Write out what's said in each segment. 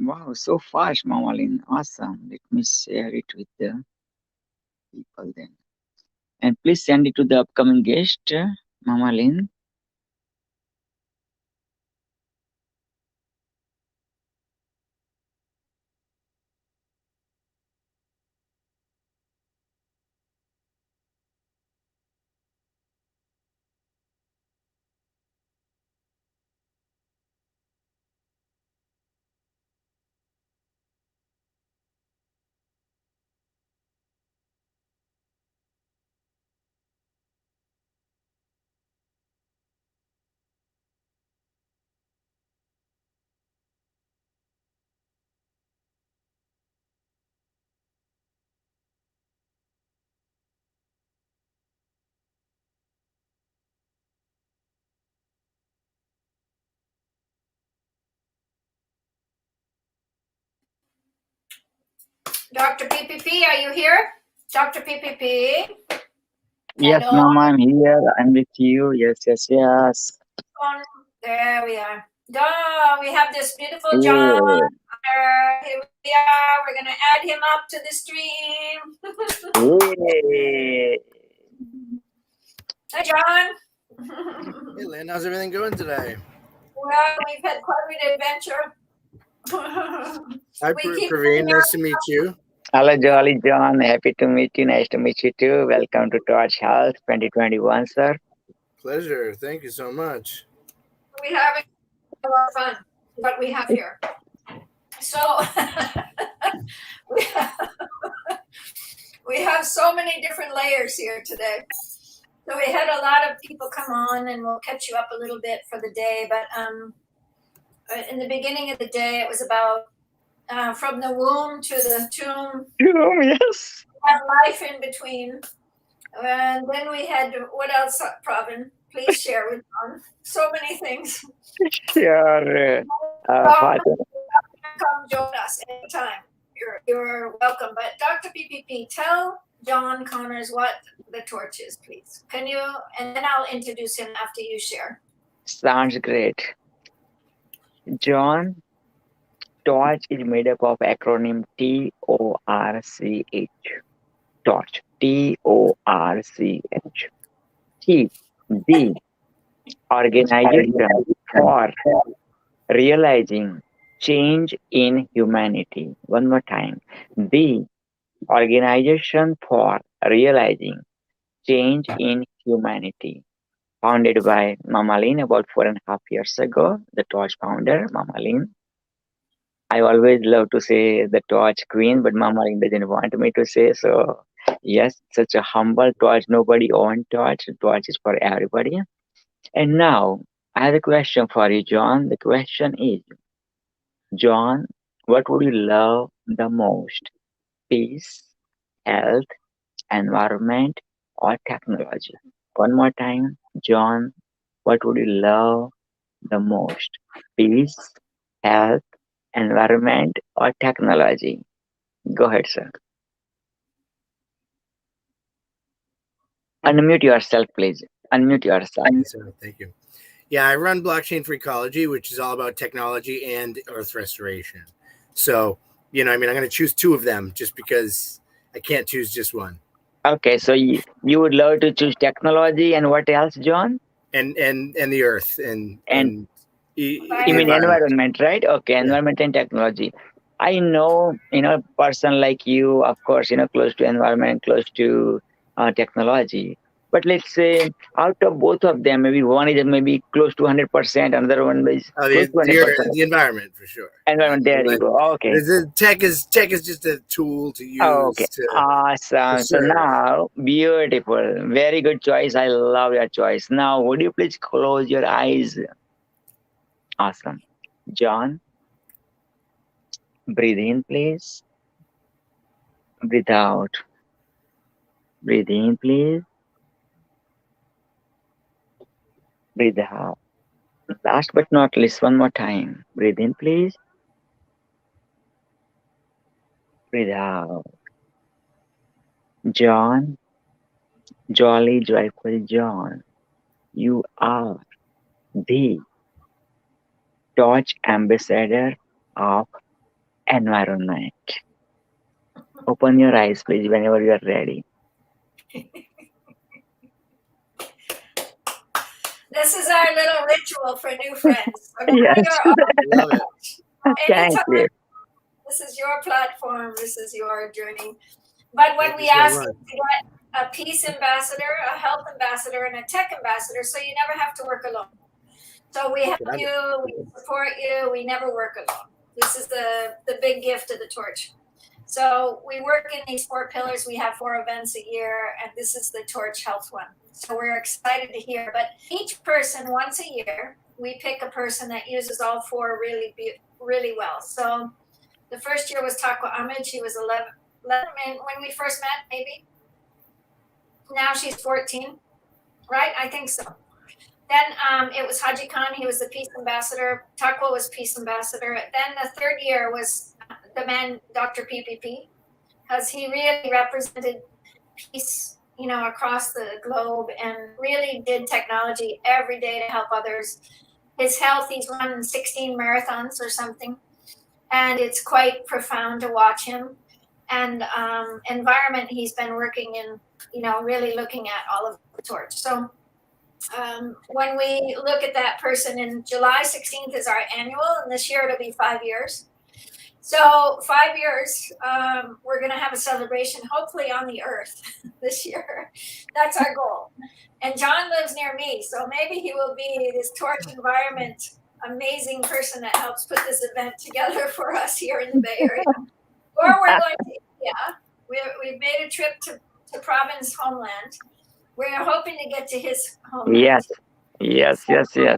Wow, so fast, Mamalin. Awesome. Let me share it with the people then. And please send it to the upcoming guest, Mamalin. Dr. PPP, are you here? Dr. PPP? Yes, Hello? Mama, I'm here. I'm with you. Yes, yes, yes. There we are. Duh, we have this beautiful John. Yeah. Here we are. We're going to add him up to the stream. Yeah. Hi, John. Hey, Lynn, how's everything going today? Well, we've had quite an adventure. Hi, Praveen. Nice to meet you. Hello, Jolly John. Happy to meet you. Nice to meet you too. Welcome to Torch Health 2021, sir. Pleasure. Thank you so much. We're having a lot of fun, what we have here. So, we have so many different layers here today. So we had a lot of people come on, and we'll catch you up a little bit for the day. But in the beginning of the day, it was about from the womb to the tomb. Yes. We had life in between. And then we had, what else, Pravin? Please share with John. So many things. Sure. Father. Come join us anytime. You're welcome. But Dr. PPP, tell John Connors what the torch is, please. Can you? And then I'll introduce him after you share. Sounds great. John, Torch is made up of acronym TORCH. Torch. TORCH. T. The organization for realizing change in humanity. One more time. The organization for realizing change in humanity. Founded by Mama Lin about 4.5 years ago, the Torch founder, Mama Lin. I always love to say the Torch Queen, but Mama Lin doesn't want me to say so. Yes, such a humble Torch. Nobody owns Torch. Torch is for everybody. And now, I have a question for you, John. The question is, John, what would you love the most? Peace, health, environment, or technology? One more time, John, what would you love the most? Peace, health, environment, or technology? Go ahead, sir. Unmute yourself, please. Unmute yourself. Thank you. Yeah, I run Blockchain for Ecology, which is all about technology and earth restoration. So, I'm going to choose two of them just because I can't choose just one. Okay, so you would love to choose technology and what else, John? And the earth and you mean environment, right? Okay, environment and technology. I know, a person like you, of course, close to environment, close to technology. But let's say out of both of them, maybe one is maybe close to 100%, another one is close to 100%. The environment for sure. Environment, there you go. Okay. The tech is just a tool to use. Okay, awesome. So now, beautiful, very good choice. I love your choice. Now, would you please close your eyes? Awesome, John. Breathe in, please. Breathe out. Breathe in, please. Breathe out. Last but not least, one more time. Breathe in, please. Breathe out. John, jolly, joyful John, you are the Torch ambassador of environment. Open your eyes, please, whenever you are ready. This is our little ritual for new friends. So now Yes, you're Love it. thank anytime. you. This is your platform. This is your journey. But when Thank we you so ask much. you to get a peace ambassador, a health ambassador, and a tech ambassador, so you never have to work alone. So we help Got it. you, we support you, we never work alone. This is the big gift of the torch. So we work in these 4 pillars. We have 4 events a year, and this is the Torch Health one. So we're excited to hear. But each person, once a year, we pick a person that uses all 4 really well. So the first year was Takwa Ahmed. She was 11 when we first met, maybe. Now she's 14, right? I think so. Then it was Haji Khan. He was the peace ambassador. Takwa was peace ambassador. Then the third year was the man, Dr. PPP, because he really represented peace, across the globe and really did technology every day to help others. His health, he's run 16 marathons or something, and it's quite profound to watch him. And environment, he's been working in, really looking at all of the torch. So when we look at that person, in July 16th is our annual, and this year it'll be 5 years. So 5 years, we're going to have a celebration, hopefully on the earth this year. That's our goal. And John lives near me, so maybe he will be this torch environment amazing person that helps put this event together for us here in the Bay Area. Or we're going to India. We've made a trip to Provin's homeland. We're hoping to get to his homeland. Yes, yes. We're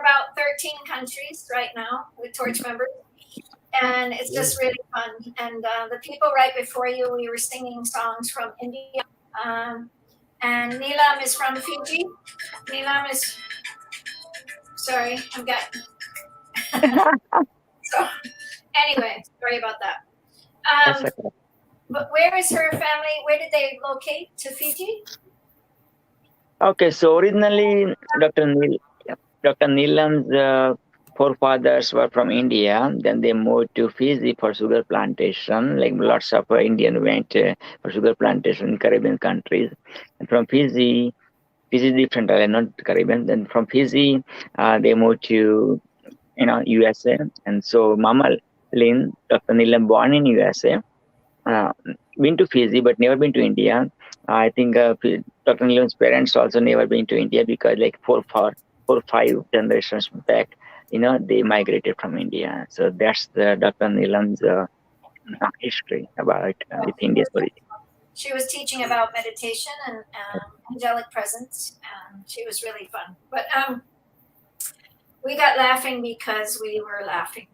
about 13 countries right now with Torch members. And it's just really fun. And the people right before you, we were singing songs from India. And Neelam is from Fiji. Neelam is, sorry, I've got. So, anyway, sorry about that. That's okay. But where is her family? Where did they locate to Fiji? Okay, so originally Dr. Neelam's forefathers were from India. Then they moved to Fiji for sugar plantation. Like lots of Indian went for sugar plantation in Caribbean countries. And from Fiji is different, not Caribbean. Then from Fiji, they moved to USA. And so Mama Lynn, Dr. Neelam, born in USA, been to Fiji but never been to India. I think Dr. Neelam's parents also never been to India because like 4 or 5 generations back, they migrated from India. So that's the Dr. Neelam's history about with India's origin. She was teaching about meditation and angelic presence. She was really fun. But we got laughing because we were laughing.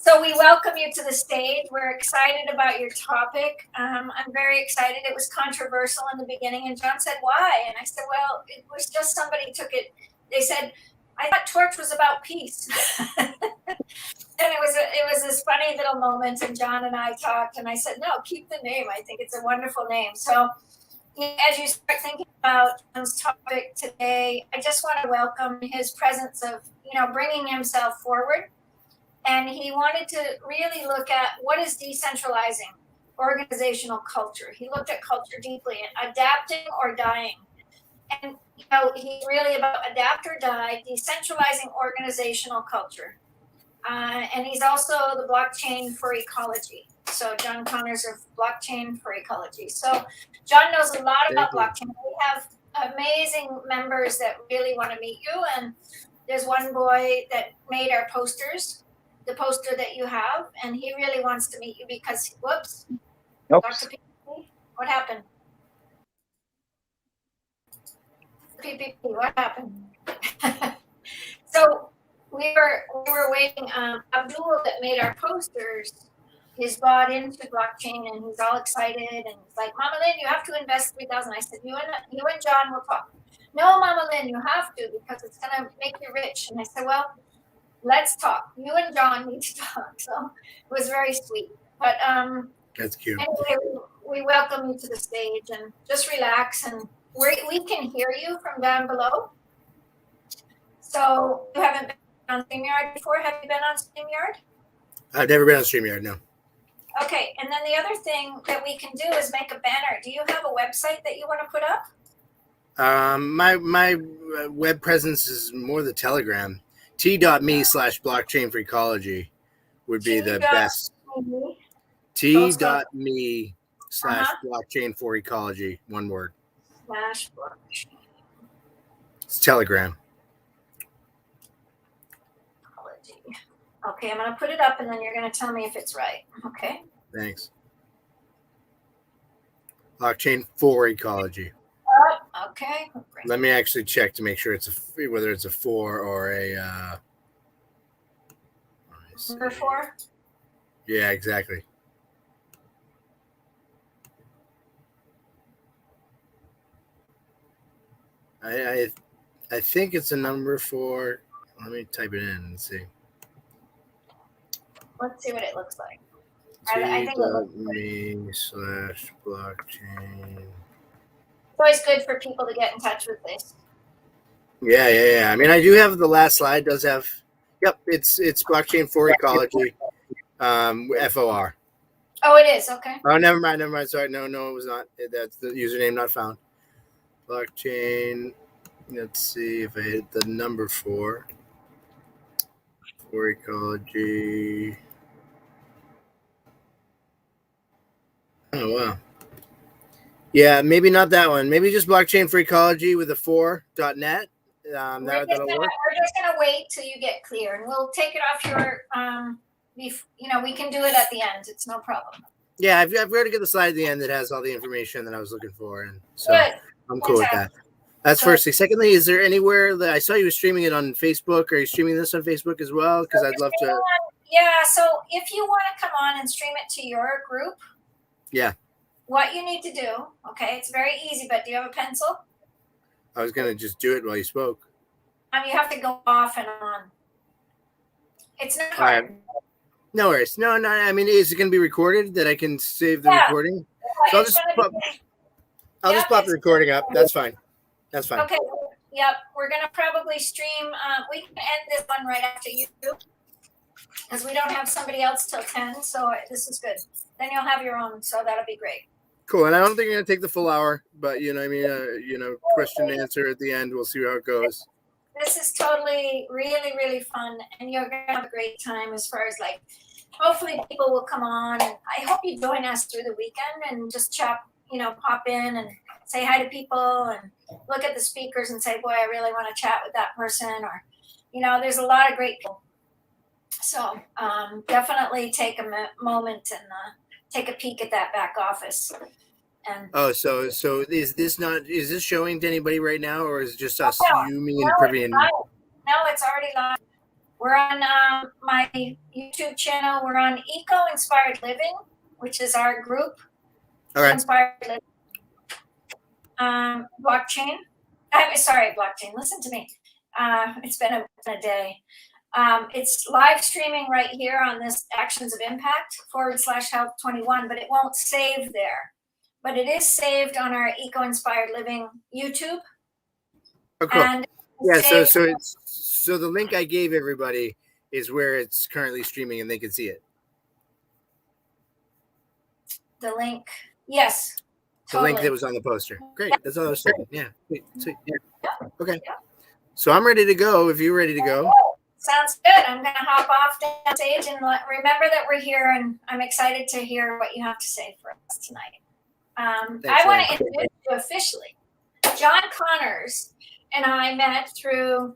So we welcome you to the stage. We're excited about your topic. I'm very excited. It was controversial in the beginning, and John said, why? And I said, well, it was just somebody took it. They said, I thought Torch was about peace. And it was this funny little moment, and John and I talked, and I said, no, keep the name. I think it's a wonderful name. So as you start thinking about John's topic today, I just want to welcome his presence of, bringing himself forward. And he wanted to really look at what is decentralizing organizational culture. He looked at culture deeply, adapting or dying. And, he's really about adapt or die, decentralizing organizational culture. And he's also the blockchain for ecology. So John Connors of Blockchain for Ecology. So John knows a lot about blockchain. We have amazing members that really want to meet you. And there's one boy that made our posters, the poster that you have, and he really wants to meet you because, whoops. Dr. PPP, what happened? PPP, what happened? So we were waiting. Abdul that made our posters is bought into blockchain and he's all excited and he's like, Mama Lynn, you have to invest 3,000. I said, you and John will talk. No, Mama Lynn, you have to because it's gonna make you rich. And I said, well, let's talk. You and John need to talk. So it was very sweet. But that's cute. Anyway, we welcome you to the stage and just relax, and we can hear you from down below. So you haven't on StreamYard before? Have you been on StreamYard? I've never been on StreamYard, no. Okay, and then the other thing that we can do is make a banner. Do you have a website that you want to put up? My web presence is more the Telegram. T.me/blockchainfreecology would be the best. T.me/blockchain4ecology, one word. /blockchain. It's Telegram. Okay, I'm going to put it up and then you're going to tell me if it's right. Okay. Thanks. Blockchain4ecology. Okay. Let me actually check to make sure whether it's a 4 or a. Number 4? Yeah, exactly. I think it's a number 4. Let me type it in and see. Let's see what it looks like. T.me/blockchain. It's always good for people to get in touch with this. Yeah. I mean, I do have the last slide. Does have. Yep, it's blockchain4ecology. FOR. Oh, it is. Okay. Oh, never mind. Sorry, no, it was not. That's the username not found. Blockchain. Let's see if I hit the number 4. 4ecology. Oh wow. Yeah, maybe not that one. Maybe just blockchain4ecology with a 4.net. That'll work. We're just gonna wait till you get clear, and we'll take it off your. We can do it at the end. It's no problem. Yeah, I've already got the slide at the end that has all the information that I was looking for, and so Good. I'm cool with that. That's firstly. Secondly, is there anywhere that I saw you were streaming it on Facebook? Are you streaming this on Facebook as well? Because I'd love to. Yeah. So if you want to come on and stream it to your group. Yeah. What you need to do, okay, it's very easy, but do you have a pencil? I was going to just do it while you spoke. You have to go off and on. It's not hard. No worries. No. I mean, is it going to be recorded that I can save the recording? So I'll just pop the recording up. That's fine. Okay. Yep. We're going to probably stream. We can end this one right after you because we don't have somebody else till 10. So this is good. Then you'll have your own. So that'll be great. Cool. And I don't think you're going to take the full hour, but question and answer at the end. We'll see how it goes. This is totally really, really fun. And you're going to have a great time as far as hopefully people will come on. And I hope you join us through the weekend and just pop in and say hi to people and look at the speakers and say, boy, I really want to chat with that person. Or, there's a lot of great people. So definitely take a moment and take a peek at that back office. And so is this showing to anybody right now, or is it just us, you, me, and Privy? No, it's already live. We're on my YouTube channel. We're on Eco Inspired Living, which is our group. All right. Inspired Living. Blockchain. Blockchain. Listen to me. It's been a day. It's live streaming right here on this Actions of Impact /Health21, but it won't save there. But it is saved on our Eco Inspired Living YouTube. Oh, cool. And so the link I gave everybody is where it's currently streaming, and they can see it. The link, yes. The link that was on the poster. Great. That's all I was saying. Yeah. Sweet. Okay. So I'm ready to go. If you're ready to go. Sounds good. I'm going to hop off the stage and remember that we're here, and I'm excited to hear what you have to say for us tonight. I want to introduce you officially. John Connors and I met through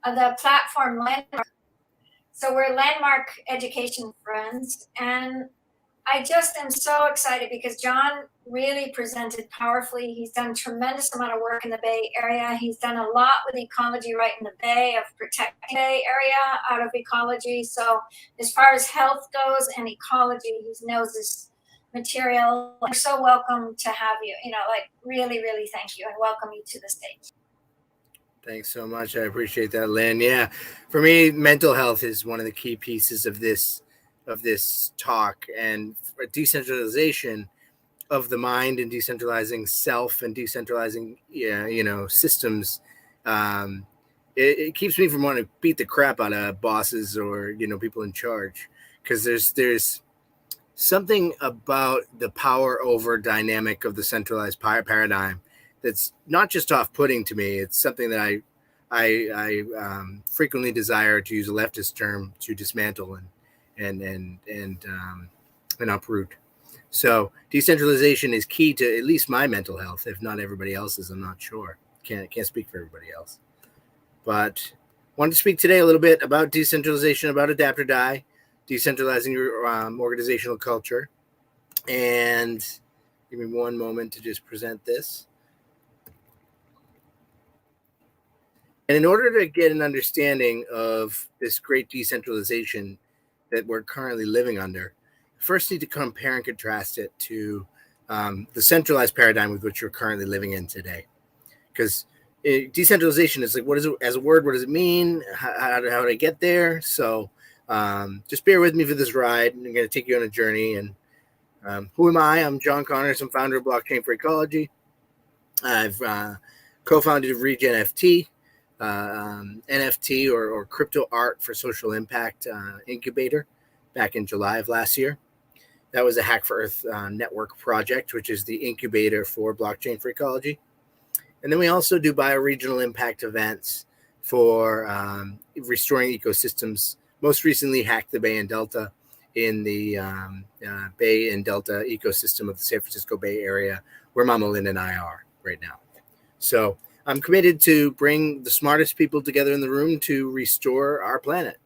the platform Landmark. So we're Landmark education friends, and I just am so excited because John really presented powerfully. He's done a tremendous amount of work in the Bay Area. He's done a lot with ecology right in the Bay, of protecting the Bay Area out of ecology. So as far as health goes and ecology, he knows this material. We're so welcome to have you. Really, really thank you and welcome you to the stage. Thanks so much. I appreciate that, Lynn. Yeah, for me, mental health is one of the key pieces of this talk, and decentralization of the mind and decentralizing self and decentralizing systems it keeps me from wanting to beat the crap out of bosses or people in charge, because there's something about the power over dynamic of the centralized paradigm that's not just off-putting to me. It's something that I frequently desire, to use a leftist term, to dismantle and uproot. So decentralization is key to at least my mental health, if not everybody else's. I'm not sure. Can't speak for everybody else. But wanted to speak today a little bit about decentralization, about adapt or die, decentralizing your organizational culture. And give me one moment to just present this. And in order to get an understanding of this great decentralization that we're currently living under, first need to compare and contrast it to the centralized paradigm with which you're currently living in today. Because decentralization is like, what is it as a word? What does it mean? How did I get there? So just bear with me for this ride. I'm going to take you on a journey. And who am I? I'm John Connors. I'm founder of Blockchain for Ecology. I've co-founded Regen FT, NFT or crypto art for social impact incubator back in July of last year. That was a Hack for Earth network project, which is the incubator for Blockchain for Ecology. And then we also do bioregional impact events for restoring ecosystems. Most recently, Hack the Bay and Delta in the Bay and Delta ecosystem of the San Francisco Bay Area, where Mama Lynn and I are right now. So I'm committed to bring the smartest people together in the room to restore our planet.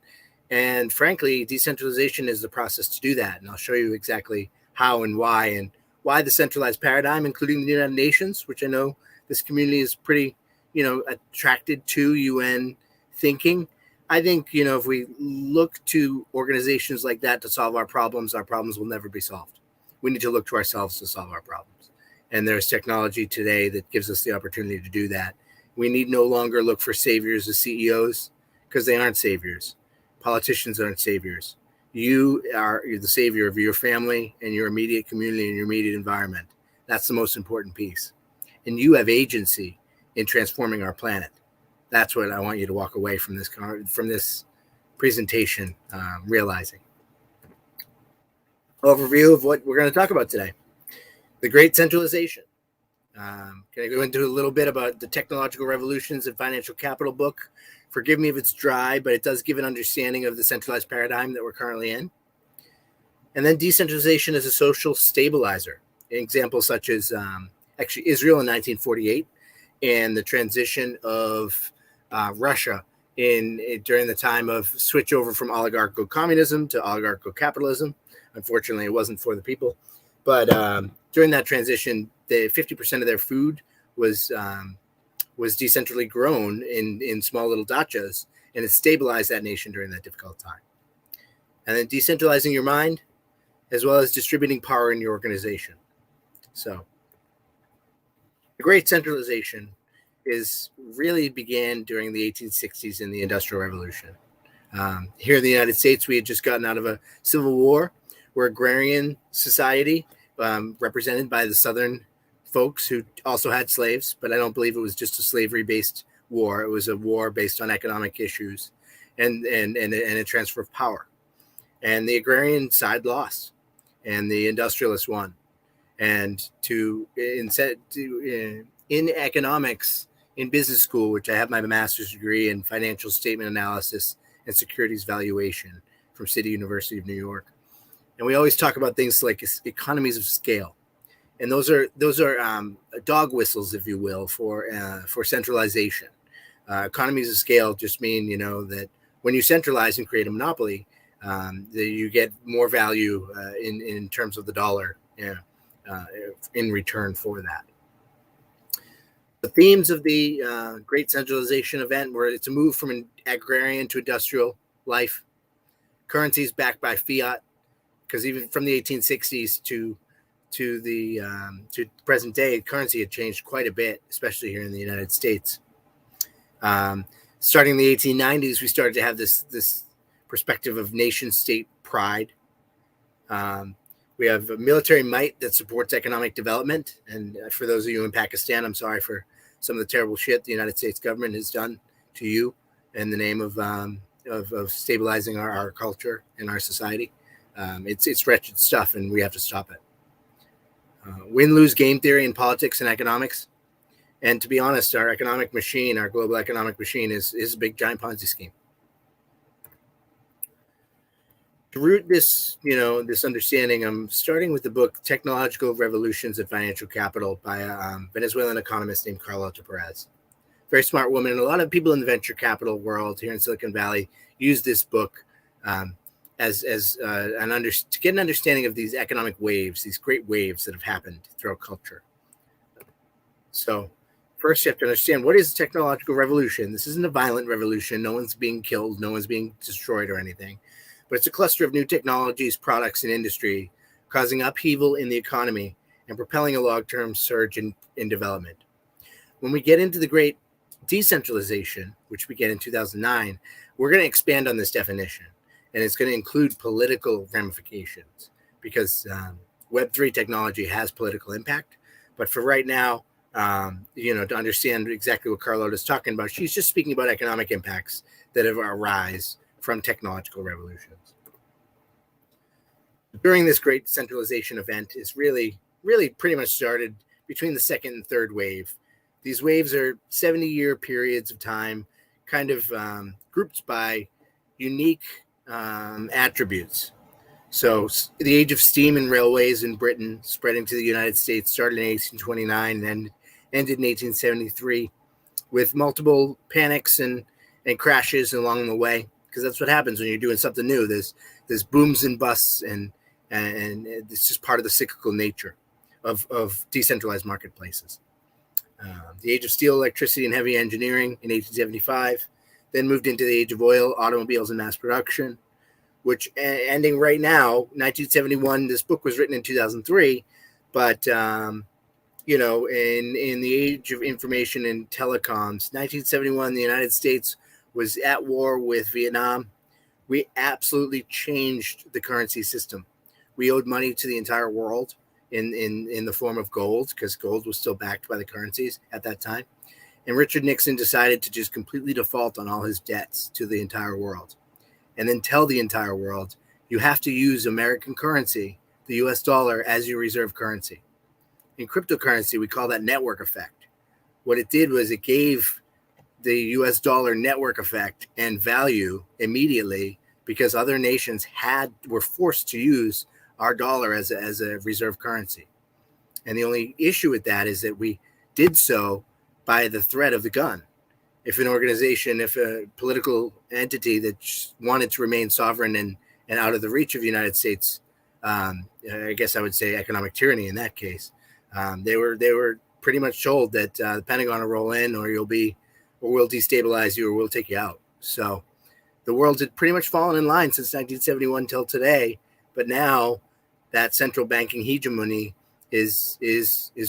And frankly, decentralization is the process to do that. And I'll show you exactly how and why the centralized paradigm, including the United Nations, which I know this community is pretty, attracted to UN thinking. I think, if we look to organizations like that to solve our problems will never be solved. We need to look to ourselves to solve our problems. And there's technology today that gives us the opportunity to do that. We need no longer look for saviors as CEOs, because they aren't saviors. Politicians aren't saviors. You're the savior of your family and your immediate community and your immediate environment. That's the most important piece. And you have agency in transforming our planet. That's what I want you to walk away from this presentation realizing. Overview of what we're going to talk about today. The Great Centralization. Can I go into a little bit about the Technological Revolutions and Financial Capital book? Forgive me if it's dry, but it does give an understanding of the centralized paradigm that we're currently in. And then decentralization as a social stabilizer. Examples such as actually Israel in 1948 and the transition of Russia during the time of switch over from oligarchical communism to oligarchical capitalism. Unfortunately, it wasn't for the people. But during that transition, 50% of their food was decentrally grown in small little dachas, and it stabilized that nation during that difficult time. And then decentralizing your mind, as well as distributing power in your organization. So the Great Centralization really began during the 1860s in the Industrial Revolution. Here in the United States, we had just gotten out of a civil war. We're agrarian society, represented by the Southern folks who also had slaves, but I don't believe it was just a slavery-based war. It was a war based on economic issues and a transfer of power. And the agrarian side lost, and the industrialists won. And in economics, in business school, which I have my master's degree in financial statement analysis and securities valuation from City University of New York. And we always talk about things like economies of scale. And those are dog whistles, if you will, for centralization. Economies of scale just mean, that when you centralize and create a monopoly, that you get more value in terms of the dollar in return for that. The themes of the Great Centralization event were it's a move from an agrarian to industrial life. Currencies backed by fiat, because even from the 1860s to present day, currency had changed quite a bit, especially here in the United States. Starting in the 1890s, we started to have this perspective of nation state pride. We have a military might that supports economic development. And for those of you in Pakistan, I'm sorry for some of the terrible shit the United States government has done to you in the name of stabilizing our culture and our society. It's wretched stuff, and we have to stop it. Win-lose game theory in politics and economics. And to be honest, our economic machine, our global economic machine, is a big giant Ponzi scheme. To root this, this understanding, I'm starting with the book Technological Revolutions of Financial Capital by a Venezuelan economist named Carlota Perez. Very smart woman, and a lot of people in the venture capital world here in Silicon Valley use this book to get an understanding of these economic waves, these great waves that have happened throughout culture. So first you have to understand, what is technological revolution? This isn't a violent revolution. No one's being killed. No one's being destroyed or anything. But it's a cluster of new technologies, products, and industry causing upheaval in the economy and propelling a long-term surge in development. When we get into the great decentralization, which began in 2009, we're going to expand on this definition. And it's going to include political ramifications because Web3 technology has political impact. But for right now, to understand exactly what Carlota is talking about, she's just speaking about economic impacts that have arisen from technological revolutions. During this great centralization event is really pretty much started between the second and third wave. These waves are 70-year periods of time, kind of grouped by unique attributes. So the age of steam and railways in Britain spreading to the United States started in 1829 and ended in 1873 with multiple panics and crashes along the way, because that's what happens when you're doing something new. There's booms and busts, and it's just part of the cyclical nature of decentralized marketplaces. The age of steel, electricity, and heavy engineering in 1875, then moved into the age of oil, automobiles, and mass production, which ending right now, 1971. This book was written in 2003, but in the age of information and telecoms, 1971, the United States was at war with Vietnam. We absolutely changed the currency system. We owed money to the entire world in the form of gold, because gold was still backed by the currencies at that time. And Richard Nixon decided to just completely default on all his debts to the entire world, and then tell the entire world, you have to use American currency, the US dollar, as your reserve currency. In cryptocurrency, we call that network effect. What it did was it gave the US dollar network effect and value immediately, because other nations were forced to use our dollar as a reserve currency. And the only issue with that is that we did so by the threat of the gun. If a political entity that wanted to remain sovereign and out of the reach of the United States, I guess I would say economic tyranny in that case, they were pretty much told that the Pentagon will roll in, or we'll destabilize you, or we'll take you out. So the world had pretty much fallen in line since 1971 till today. But now that central banking hegemony is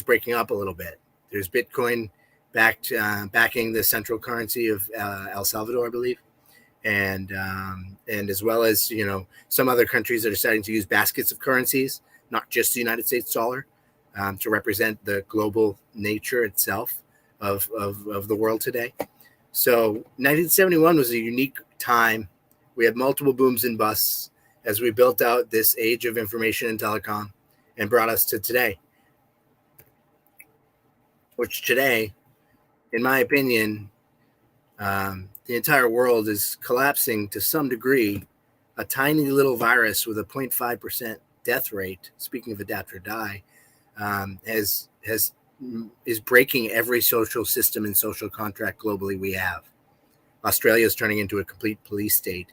breaking up a little bit. There's Bitcoin backing the central currency of El Salvador, I believe, and as well as some other countries that are starting to use baskets of currencies, not just the United States dollar, to represent the global nature itself of the world today. So 1971 was a unique time. We had multiple booms and busts as we built out this age of information and telecom, and brought us to today, which today, in my opinion, the entire world is collapsing to some degree. A tiny little virus with a 0.5% death rate, speaking of adapt or die, is breaking every social system and social contract globally we have. Australia is turning into a complete police state.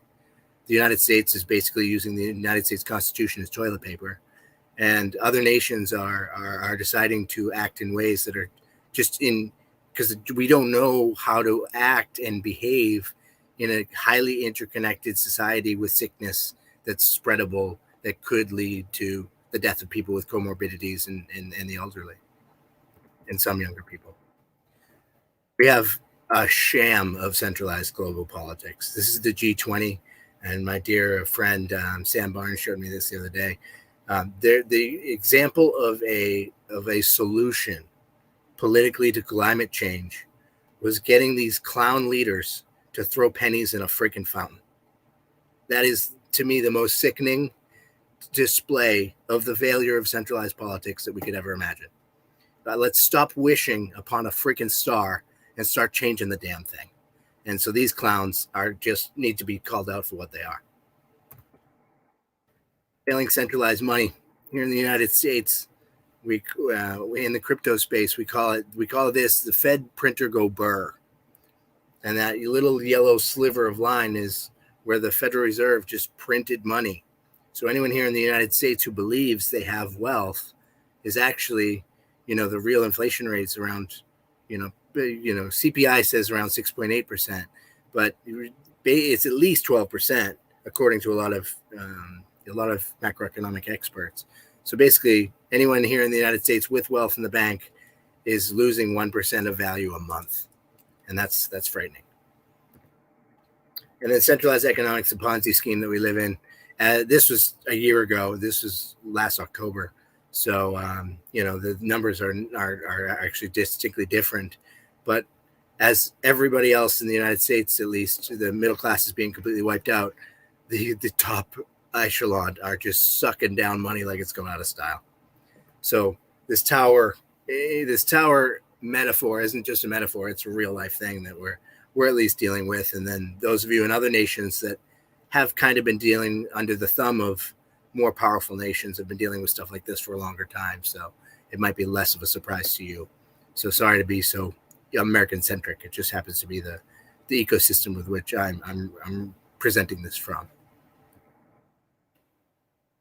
The United States is basically using the United States Constitution as toilet paper. And other nations are deciding to act in ways that are just because we don't know how to act and behave in a highly interconnected society with sickness that's spreadable, that could lead to the death of people with comorbidities and the elderly and some younger people. We have a sham of centralized global politics. This is the G20, and my dear friend Sam Barnes showed me this the other day. The example of a solution politically to climate change was getting these clown leaders to throw pennies in a freaking fountain. That is, to me, the most sickening display of the failure of centralized politics that we could ever imagine. Let's stop wishing upon a freaking star and start changing the damn thing. And so these clowns are just need to be called out for what they are. Failing centralized money here in the United States, we in the crypto space we call this the Fed printer go burr, and that little yellow sliver of line is where the Federal Reserve just printed money. So anyone here in the United States who believes they have wealth is actually, the real inflation rates around, CPI says around 6.8%, but it's at least 12% according to a lot of macroeconomic experts. So basically, anyone here in the United States with wealth in the bank is losing 1% of value a month, and that's frightening. And then centralized economics, the Ponzi scheme that we live in. This was a year ago. This was last October. So, the numbers are actually distinctly different. But as everybody else in the United States, at least, the middle class is being completely wiped out, the top echelon are just sucking down money like it's going out of style. So this tower metaphor isn't just a metaphor. It's a real life thing that we're at least dealing with. And then those of you in other nations that have kind of been dealing under the thumb of more powerful nations have been dealing with stuff like this for a longer time. So it might be less of a surprise to you. So sorry to be so American centric. It just happens to be the ecosystem with which I'm presenting this from.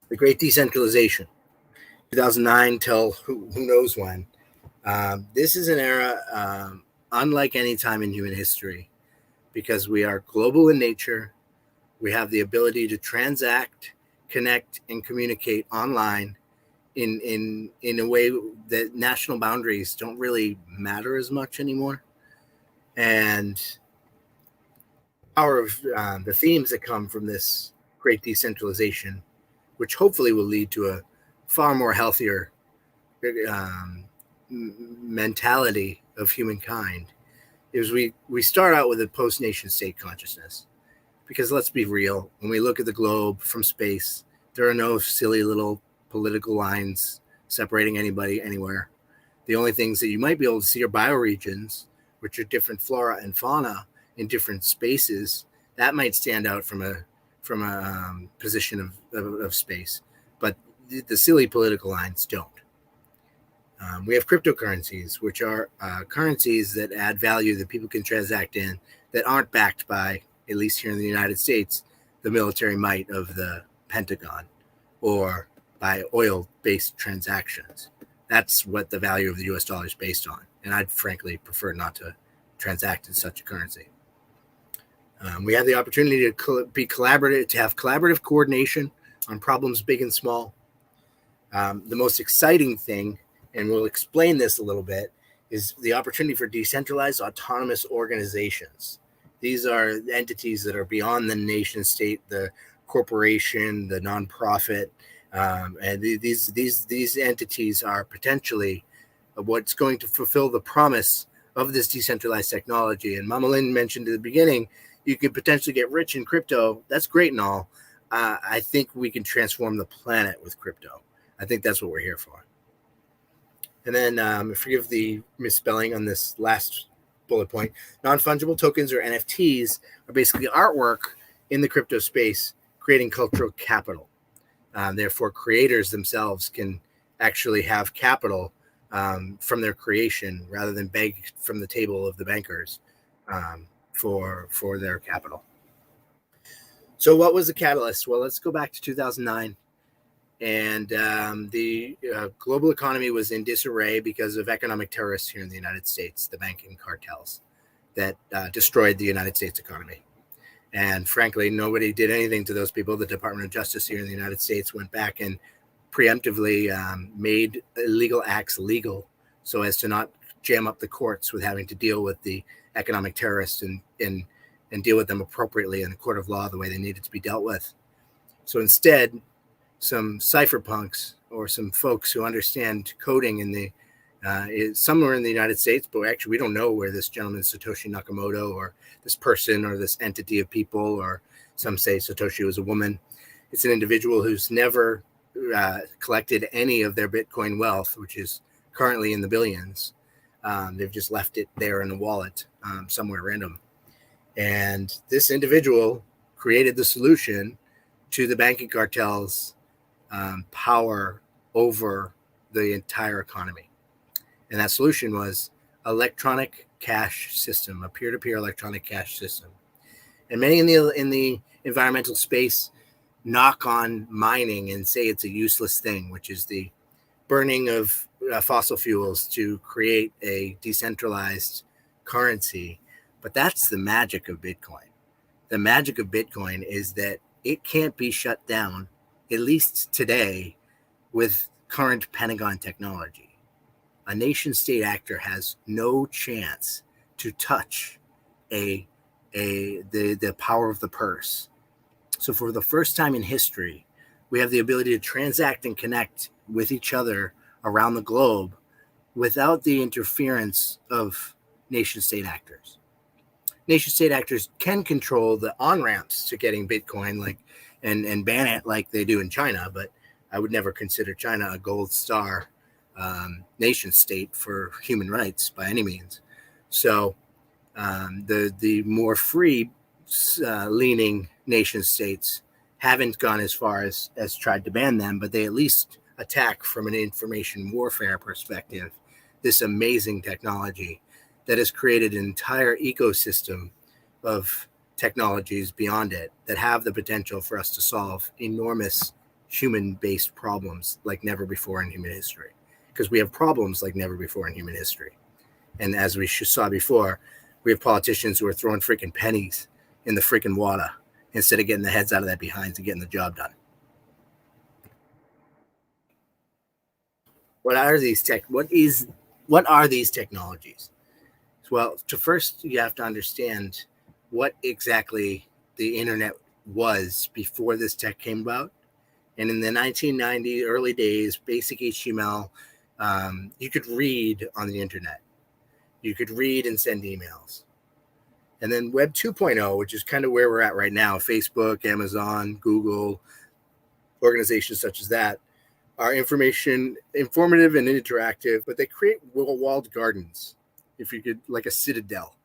The Great Decentralization, 2009 till who knows when. This is an era unlike any time in human history, because we are global in nature. We have the ability to transact, connect, and communicate online in a way that national boundaries don't really matter as much anymore. And power of the themes that come from this great decentralization, which hopefully will lead to a far more healthier mentality of humankind, is we start out with a post-nation state consciousness. Because let's be real, when we look at the globe from space, there are no silly little political lines separating anybody anywhere. The only things that you might be able to see are bioregions, which are different flora and fauna in different spaces. That might stand out from a position of space, but the silly political lines don't. We have cryptocurrencies, which are currencies that add value that people can transact in that aren't backed by, at least here in the United States, the military might of the Pentagon or by oil-based transactions. That's what the value of the US dollar is based on. And I'd frankly prefer not to transact in such a currency. We have the opportunity to be collaborative, to have collaborative coordination on problems big and small. The most exciting thing, and we'll explain this a little bit, is the opportunity for decentralized autonomous organizations. These are entities that are beyond the nation state, the corporation, the nonprofit, and these entities are potentially what's going to fulfill the promise of this decentralized technology. And Mama Lynn mentioned at the beginning, you could potentially get rich in crypto. That's great and all. I think we can transform the planet with crypto. I think that's what we're here for. And then forgive the misspelling on this last bullet point. Non-fungible tokens, or NFTs, are basically artwork in the crypto space, creating cultural capital. Therefore, creators themselves can actually have capital from their creation rather than beg from the table of the bankers for their capital. So what was the catalyst? Well, let's go back to 2009. And the global economy was in disarray because of economic terrorists here in the United States, the banking cartels that destroyed the United States economy. And frankly, nobody did anything to those people. The Department of Justice here in the United States went back and preemptively made illegal acts legal so as to not jam up the courts with having to deal with the economic terrorists and deal with them appropriately in the court of law the way they needed to be dealt with. So instead, some cypherpunks or some folks who understand coding in the Is somewhere in the United States, but actually we don't know where this gentleman Satoshi Nakamoto or this person or this entity of people, or some say Satoshi was a woman. It's an individual who's never collected any of their Bitcoin wealth, which is currently in the billions. They've just left it there in the wallet somewhere random. And this individual created the solution to the banking cartel's power over the entire economy. And that solution was electronic cash system, a peer-to-peer electronic cash system. And many in the environmental space knock on mining and say it's a useless thing, which is the burning of fossil fuels to create a decentralized currency. But that's the magic of Bitcoin. The magic of Bitcoin is that it can't be shut down, at least today, with current Pentagon technology. A nation state actor has no chance to touch the power of the purse. So for the first time in history, we have the ability to transact and connect with each other around the globe without the interference of nation state actors. Nation state actors can control the on-ramps to getting Bitcoin and ban it like they do in China, but I would never consider China a gold star nation state for human rights by any means. So the more free leaning nation states haven't gone as far as tried to ban them, but they at least attack from an information warfare perspective this amazing technology that has created an entire ecosystem of technologies beyond it that have the potential for us to solve enormous human-based problems like never before in human history. Because we have problems like never before in human history. And as we saw before, we have politicians who are throwing freaking pennies in the freaking water instead of getting the heads out of that behinds and getting the job done. What are these technologies? Well, first you have to understand what exactly the internet was before this tech came about. And in the 1990s, early days, basic HTML, you could read on the internet. You could read and send emails. And then Web 2.0, which is kind of where we're at right now, Facebook, Amazon, Google, organizations such as that, are informative and interactive, but they create walled gardens, if you could, like a citadel.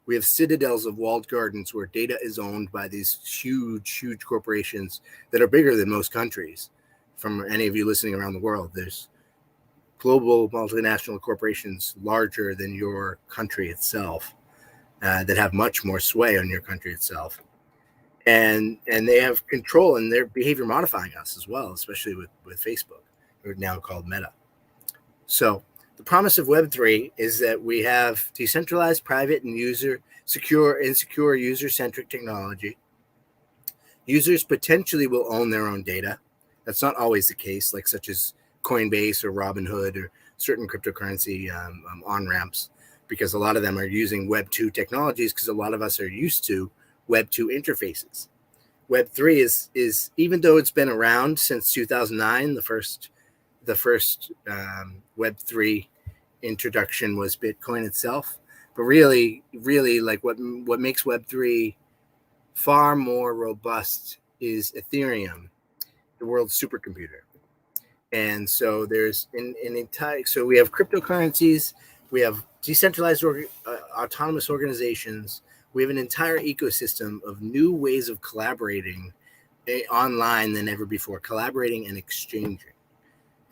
We have citadels of walled gardens where data is owned by these huge corporations that are bigger than most countries. From any of you listening around the world, there's global multinational corporations larger than your country itself that have much more sway on your country itself. And they have control, and their behavior modifying us as well, especially with Facebook, who are now called Meta. So the promise of Web3 is that we have decentralized, private, and secure user-centric technology. Users potentially will own their own data. That's not always the case, like such as Coinbase or Robinhood or certain cryptocurrency on-ramps, because a lot of them are using Web 2 technologies because a lot of us are used to Web 2 interfaces. Web 3 is even though it's been around since 2009, the first Web 3 introduction was Bitcoin itself, but really like what makes Web 3 far more robust is Ethereum, the world's supercomputer. And so there's so we have cryptocurrencies, we have decentralized autonomous organizations, we have an entire ecosystem of new ways of collaborating online than ever before, collaborating and exchanging.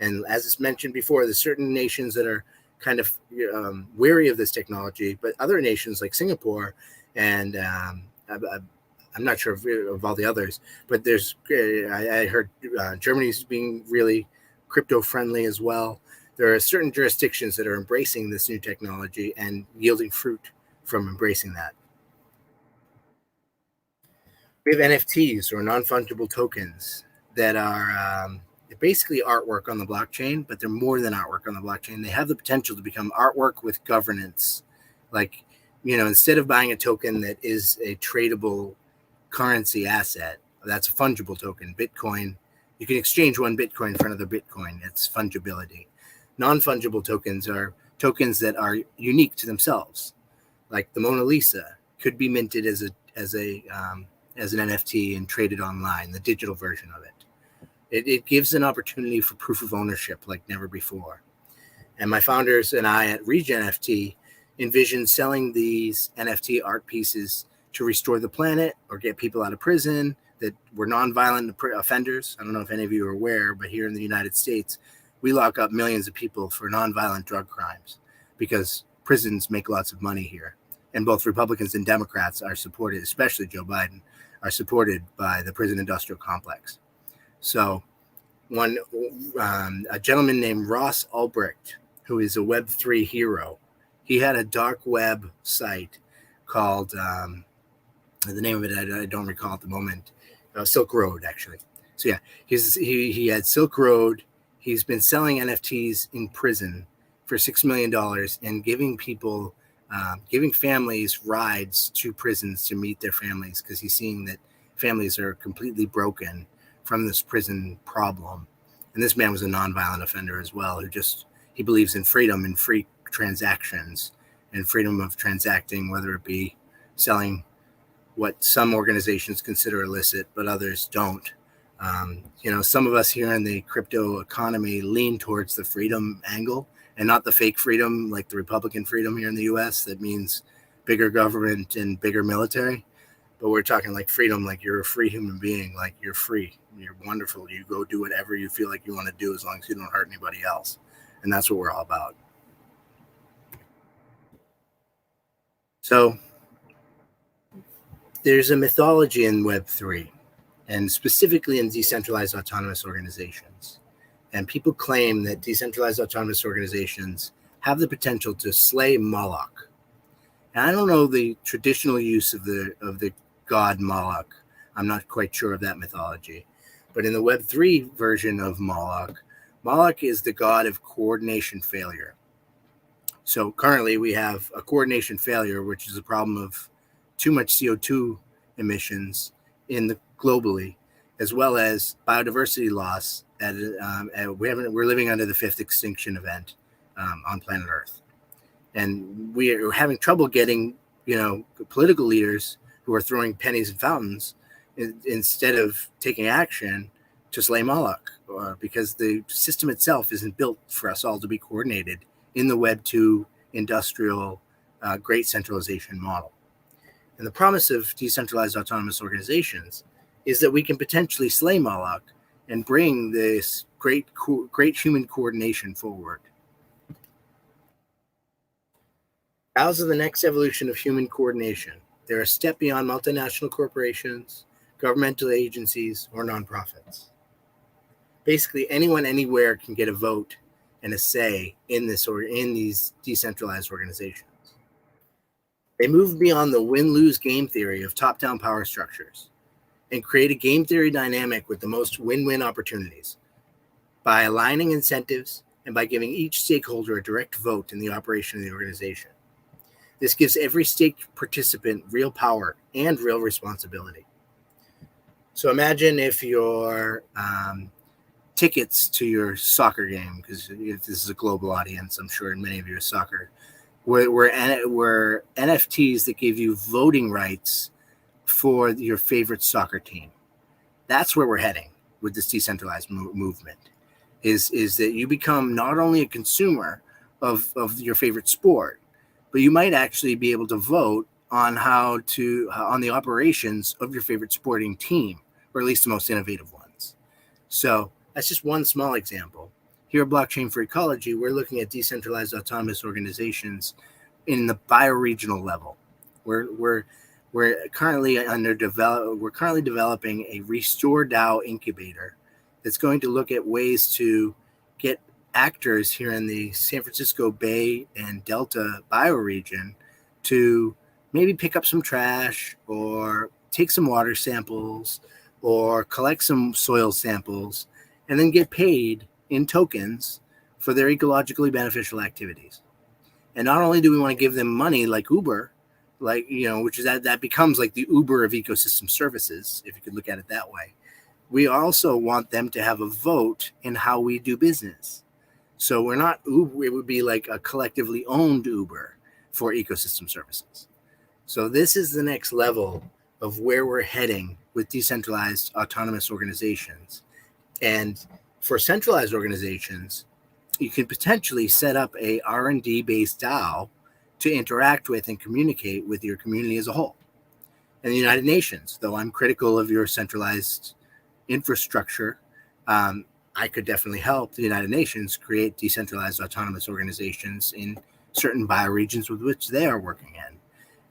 And as it's mentioned before, there's certain nations that are kind of wary of this technology, but other nations like Singapore and I'm not sure of all the others, but I heard Germany's being really crypto friendly as well. There are certain jurisdictions that are embracing this new technology and yielding fruit from embracing that. We have NFTs, or non-fungible tokens, that are basically artwork on the blockchain, but they're more than artwork on the blockchain. They have the potential to become artwork with governance. Like, instead of buying a token that is a tradable currency asset, that's a fungible token. Bitcoin, you can exchange one Bitcoin for another Bitcoin. It's fungibility. Non-fungible tokens are tokens that are unique to themselves, like the Mona Lisa could be minted as an NFT and traded online, the digital version of it. It gives an opportunity for proof of ownership like never before. And my founders and I at Regen NFT envision selling these NFT art pieces to restore the planet or get people out of prison that were nonviolent offenders. I don't know if any of you are aware, but here in the United States, we lock up millions of people for nonviolent drug crimes because prisons make lots of money here. And both Republicans and Democrats are supported, especially Joe Biden, are supported by the prison industrial complex. So a gentleman named Ross Ulbricht, who is a Web3 hero, he had a dark web site called, the name of it I don't recall at the moment, Silk Road, actually. So yeah, he had Silk Road. He's been selling NFTs in prison for $6 million and giving families rides to prisons to meet their families because he's seeing that families are completely broken from this prison problem. And this man was a nonviolent offender as well, he believes in freedom and free transactions and freedom of transacting, whether it be selling what some organizations consider illicit, but others don't. Some of us here in the crypto economy lean towards the freedom angle and not the fake freedom, like the Republican freedom here in the US. That means bigger government and bigger military. But we're talking like freedom, like you're a free human being, like you're free, you're wonderful. You go do whatever you feel like you want to do as long as you don't hurt anybody else. And that's what we're all about. So there's a mythology in Web3, and specifically in decentralized autonomous organizations. And people claim that decentralized autonomous organizations have the potential to slay Moloch. And I don't know the traditional use of the god Moloch. I'm not quite sure of that mythology. But in the Web3 version of Moloch, Moloch is the god of coordination failure. So currently we have a coordination failure, which is a problem of too much CO2 emissions globally, as well as biodiversity loss. We're living under the 5th extinction event on planet Earth. And we are having trouble getting, political leaders who are throwing pennies in fountains instead of taking action to slay Moloch, because the system itself isn't built for us all to be coordinated in the Web 2 industrial great centralization model. And the promise of decentralized autonomous organizations is that we can potentially slay Moloch and bring this great human coordination forward. DAOs are the next evolution of human coordination. They're a step beyond multinational corporations, governmental agencies, or nonprofits. Basically, anyone anywhere can get a vote and a say in these decentralized organizations. They move beyond the win-lose game theory of top-down power structures and create a game theory dynamic with the most win-win opportunities by aligning incentives and by giving each stakeholder a direct vote in the operation of the organization. This gives every stake participant real power and real responsibility. So imagine if your tickets to your soccer game, because this is a global audience, I'm sure many of you are soccer, were NFTs that gave you voting rights for your favorite soccer team. That's where we're heading with this decentralized movement, is that you become not only a consumer of your favorite sport, but you might actually be able to vote on on the operations of your favorite sporting team, or at least the most innovative ones. So that's just one small example. Here at Blockchain for Ecology, we're looking at decentralized autonomous organizations in the bioregional level. We're currently developing a Restore DAO incubator that's going to look at ways to get actors here in the San Francisco Bay and Delta bioregion to maybe pick up some trash or take some water samples or collect some soil samples and then get paid in tokens for their ecologically beneficial activities. And not only do we want to give them money like Uber, which is that becomes like the Uber of ecosystem services, if you could look at it that way. We also want them to have a vote in how we do business. So we're not Uber, it would be like a collectively owned Uber for ecosystem services. So this is the next level of where we're heading with decentralized autonomous organizations. And for centralized organizations, you can potentially set up a R&D based DAO to interact with and communicate with your community as a whole. And the United Nations, though I'm critical of your centralized infrastructure, I could definitely help the United Nations create decentralized autonomous organizations in certain bioregions with which they are working in.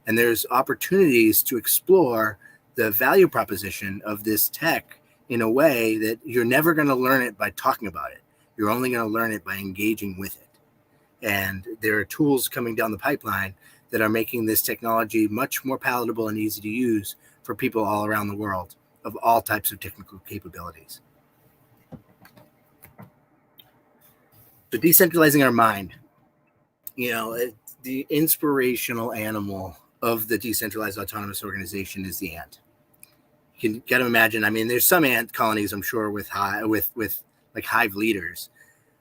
And there's opportunities to explore the value proposition of this tech in a way that you're never going to learn it by talking about it. You're only going to learn it by engaging with it. And there are tools coming down the pipeline that are making this technology much more palatable and easy to use for people all around the world of all types of technical capabilities. So decentralizing our mind, the inspirational animal of the decentralized autonomous organization is the ant. You got to imagine. I mean, there's some ant colonies, I'm sure, with like hive leaders,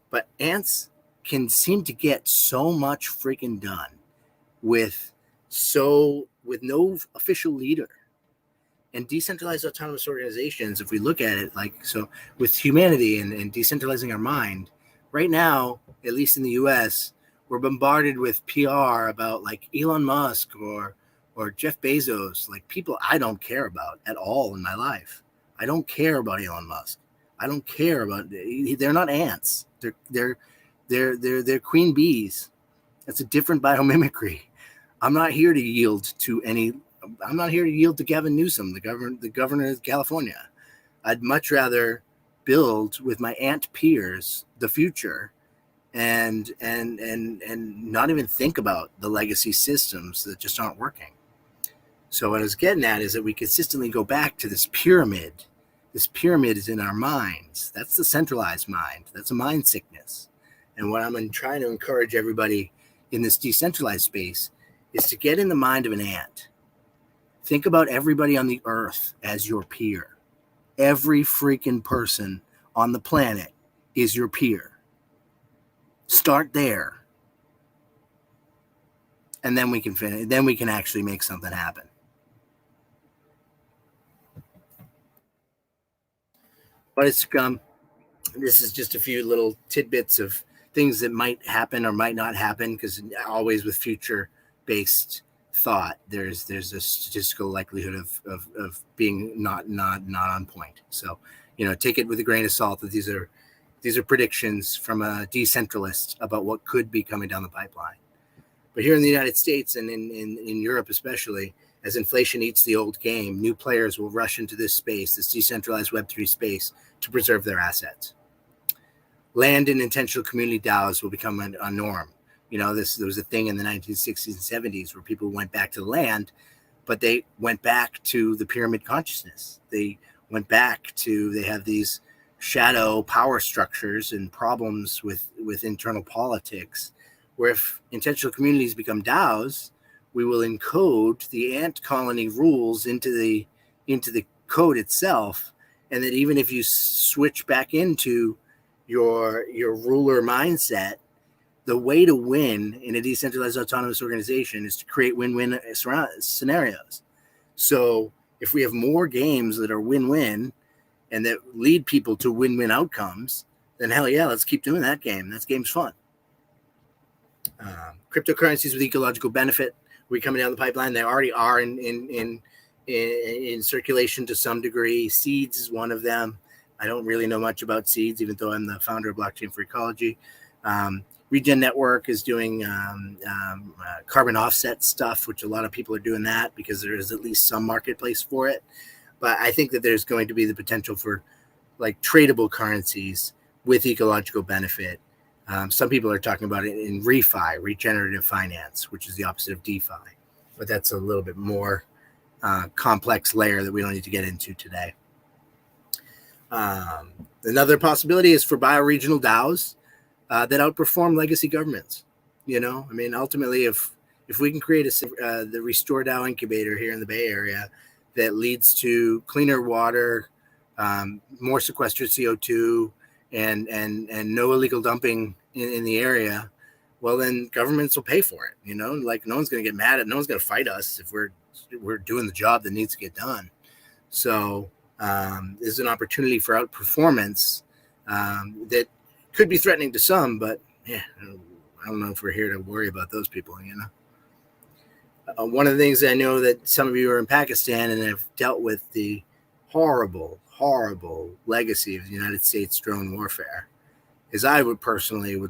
but ants can seem to get so much freaking done with no official leader. And decentralized autonomous organizations, if we look at it with humanity and decentralizing our mind, right now, at least in the US, we're bombarded with PR about like Elon Musk or Jeff Bezos, like people I don't care about at all in my life. I don't care about Elon Musk. I don't care about, they're not ants. They're queen bees. That's a different biomimicry. I'm not here to yield to Gavin Newsom, the governor of California. I'd much rather build with my ant peers the future and not even think about the legacy systems that just aren't working. So what I was getting at is that we consistently go back to this pyramid. This pyramid is in our minds. That's the centralized mind. That's a mind sickness. And what I'm trying to encourage everybody in this decentralized space is to get in the mind of an ant. Think about everybody on the earth as your peer. Every freaking person on the planet is your peer. Start there. And then we can finish. Then we can actually make something happen. But this is just a few little tidbits of things that might happen or might not happen, because always with future-based thought, there's a statistical likelihood of being not on point. So, take it with a grain of salt that these are predictions from a decentralist about what could be coming down the pipeline. But here in the United States and in Europe especially, as inflation eats the old game, new players will rush into this space, this decentralized Web3 space, to preserve their assets. Land and intentional community DAOs will become a norm. There was a thing in the 1960s and 70s where people went back to the land, but they went back to the pyramid consciousness. They have these shadow power structures and problems with internal politics, where if intentional communities become DAOs, we will encode the ant colony rules into the code itself, and that even if you switch back into your ruler mindset, the way to win in a decentralized autonomous organization is to create win-win scenarios. So if we have more games that are win-win and that lead people to win-win outcomes, then hell yeah, let's keep doing that game. That game's fun. Cryptocurrencies with ecological benefit will be coming down the pipeline. They already are in circulation to some degree. Seeds is one of them. I don't really know much about Seeds, even though I'm the founder of Blockchain for Ecology. Regen Network is doing carbon offset stuff, which a lot of people are doing that because there is at least some marketplace for it. But I think that there's going to be the potential for like tradable currencies with ecological benefit. Some people are talking about it in ReFi, regenerative finance, which is the opposite of DeFi. But that's a little bit more complex layer that we don't need to get into today. Another possibility is for bioregional DAOs that outperform legacy governments. Ultimately, if we can create the Restore DAO incubator here in the Bay Area that leads to cleaner water, more sequestered CO2, and no illegal dumping in the area, well, then governments will pay for it. You know, like no one's going to get mad at, no one's going to fight us if we're doing the job that needs to get done. So there's an opportunity for outperformance that could be threatening to some, but yeah, I don't know if we're here to worry about those people, you know. One of the things I know that some of you are in Pakistan and have dealt with the horrible legacy of the United States drone warfare is I would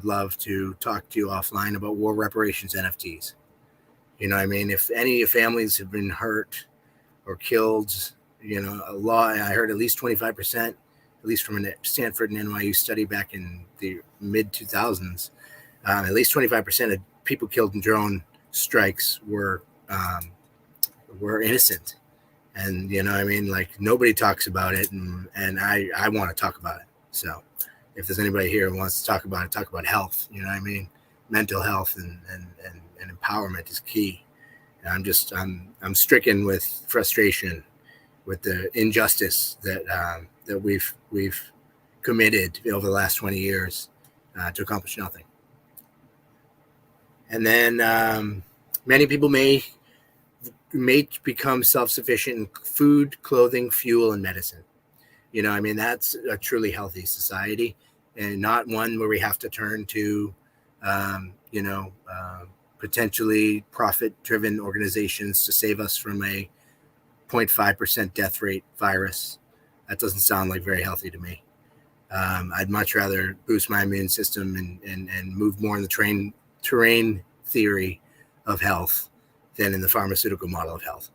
love to talk to you offline about war reparations NFTs. You know what I mean? If any families have been hurt or killed, you know, a lot, I heard at least 25%, at least from a Stanford and NYU study back in the mid 2000s, at least 25% of people killed in drone strikes were innocent. And, you know, I mean, like nobody talks about it. And I want to talk about it. So if there's anybody here who wants to talk about health, you know what I mean? Mental health and empowerment is key. And I'm stricken with frustration with the injustice that we've committed over the last 20 years to accomplish nothing. And then many people may become self-sufficient in food, clothing, fuel, and medicine. You know, I mean, that's a truly healthy society and not one where we have to turn to, potentially profit-driven organizations to save us from a 0.5% death rate virus. That doesn't sound like very healthy to me. I'd much rather boost my immune system and move more in the terrain theory of health than in the pharmaceutical model of health.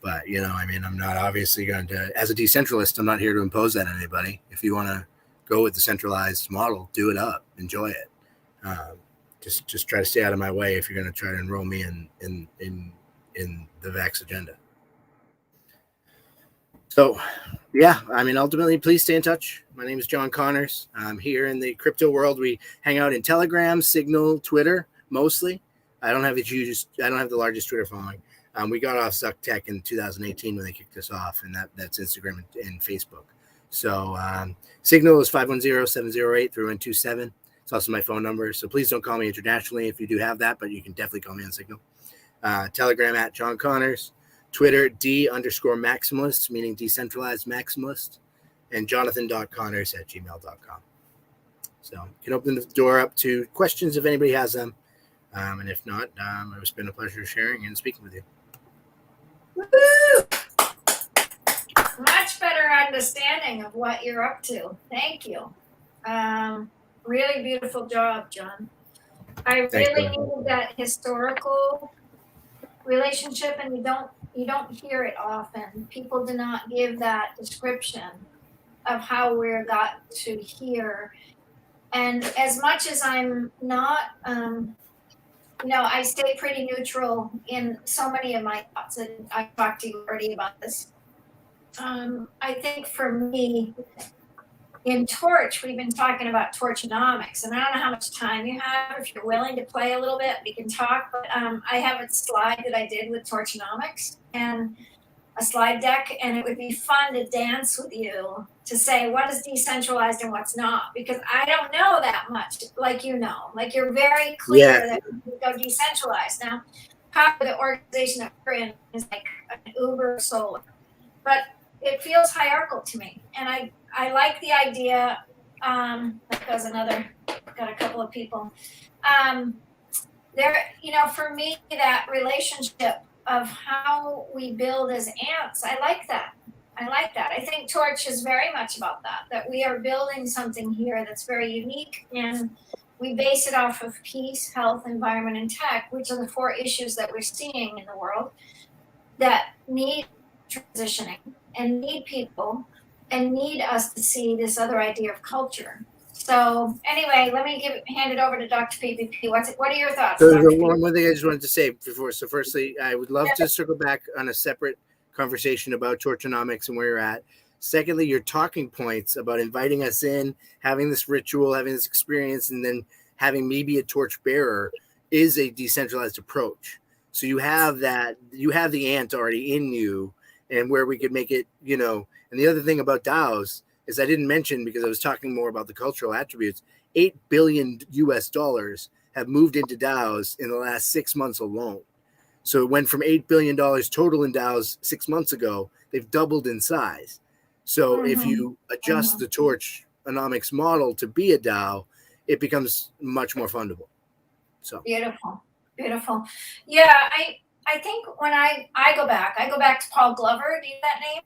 But, you know, I mean, I'm not obviously going to, as a decentralist, I'm not here to impose that on anybody. If you want to go with the centralized model, do it up, enjoy it. Just try to stay out of my way if you're going to try to enroll me in the Vax agenda. So, yeah, I mean, ultimately, please stay in touch. My name is John Connors. I'm here in the crypto world. We hang out in Telegram, Signal, Twitter, mostly. I don't have the largest Twitter following. We got off Zuck Tech in 2018 when they kicked us off, and that's Instagram and Facebook. So Signal is 510-708-3127. It's also my phone number. So please don't call me internationally if you do have that, but you can definitely call me on Signal. Telegram at John Connors. Twitter, D_maximalist, meaning decentralized maximalist. And jonathan.connors@gmail.com. So you can open the door up to questions if anybody has them. And if not, it's been a pleasure sharing and speaking with you. Woo! Much better understanding of what you're up to. Thank you. Really beautiful job, John. I really needed that historical relationship, and you don't hear it often. People do not give that description of how we got to here. And as much as I'm not, I stay pretty neutral in so many of my thoughts, and I talked to you already about this. I think for me, in Torch, we've been talking about Torchonomics, and I don't know how much time you have. If you're willing to play a little bit, we can talk. But I have a slide that I did with Torchonomics and a slide deck, and it would be fun to dance with you to say what is decentralized and what's not, because I don't know that much, like you know. Like you're very clear that we go decentralized. Now, probably the organization that we're in is like an Uber Solar, but it feels hierarchical to me, and I like the idea. That goes another. Got a couple of people. For me, that relationship of how we build as ants, I like that. I think Torch is very much about that we are building something here that's very unique, and we base it off of peace, health, environment, and tech, which are the 4 issues that we're seeing in the world that need transitioning and need people and need us to see this other idea of culture. So anyway, let me hand it over to Dr. PPP. What are your thoughts? So one thing I just wanted to say before. So firstly, I would love to circle back on a separate conversation about Torchonomics and where you're at. Secondly, your talking points about inviting us in, having this ritual, having this experience, and then having me be a torch bearer is a decentralized approach. So you have the ant already in you, and where we could make it, And the other thing about DAOs is I didn't mention, because I was talking more about the cultural attributes, $8 billion US have moved into DAOs in the last 6 months alone. So it went from $8 billion total in DAOs 6 months ago. They've doubled in size. So if you adjust the Torchonomics model to be a DAO, it becomes much more fundable. So beautiful. Yeah, I think when I go back to Paul Glover. Do you know that name?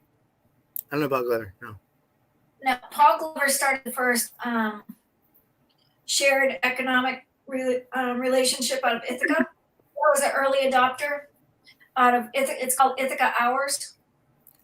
I don't know about Glover. No, Paul Glover started the first shared economic relationship out of Ithaca. That was an early adopter out of Ithaca. It's called Ithaca Hours.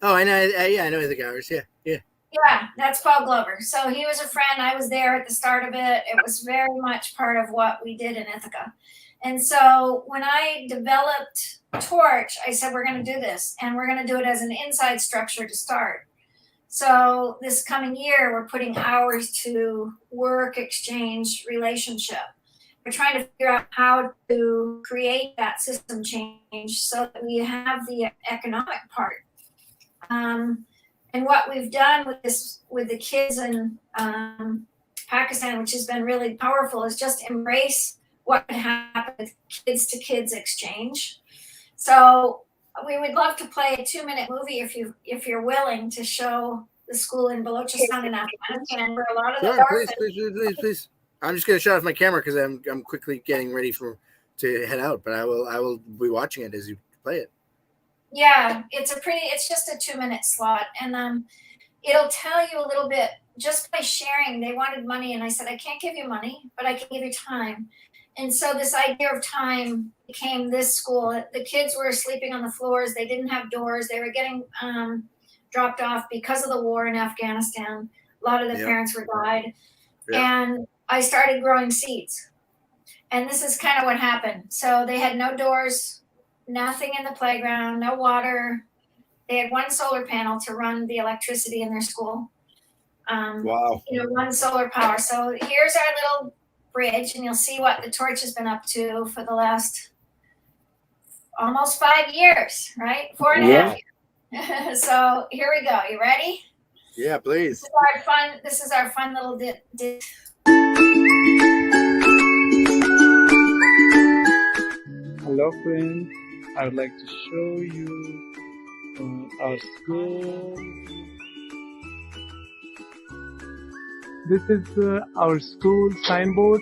Oh, I know. I know Ithaca Hours. Yeah. Yeah, that's Paul Glover. So he was a friend. I was there at the start of it. It was very much part of what we did in Ithaca. And so when I developed Torch, I said, we're going to do this, and we're going to do it as an inside structure to start. So this coming year, we're putting hours to work, exchange, relationship. We're trying to figure out how to create that system change so that we have the economic part. And what we've done with the kids in Pakistan, which has been really powerful, is just embrace what could happen with kids to kids exchange. So we would love to play a 2-minute movie if you're willing to show the school in Balochistan and Afghanistan where a lot of the please. I'm just going to shut off my camera because I'm quickly getting ready to head out, but I will be watching it as you play it. Yeah, it's just a 2-minute slot, and it'll tell you a little bit just by sharing. They wanted money, and I said, I can't give you money, but I can give you time. And so this idea of time became this school. The kids were sleeping on the floors. They didn't have doors. They were getting dropped off because of the war in Afghanistan. A lot of the parents were died. And I started growing seeds. And this is kind of what happened. So they had no doors, nothing in the playground, no water. They had one solar panel to run the electricity in their school. Wow. One solar power. So here's our little bridge, and you'll see what the Torch has been up to for the last almost 5 years, right? 4.5 years. So here we go. You ready? Yeah, please. This is our fun little Hello friends, I would like to show you our school. This is our school signboard.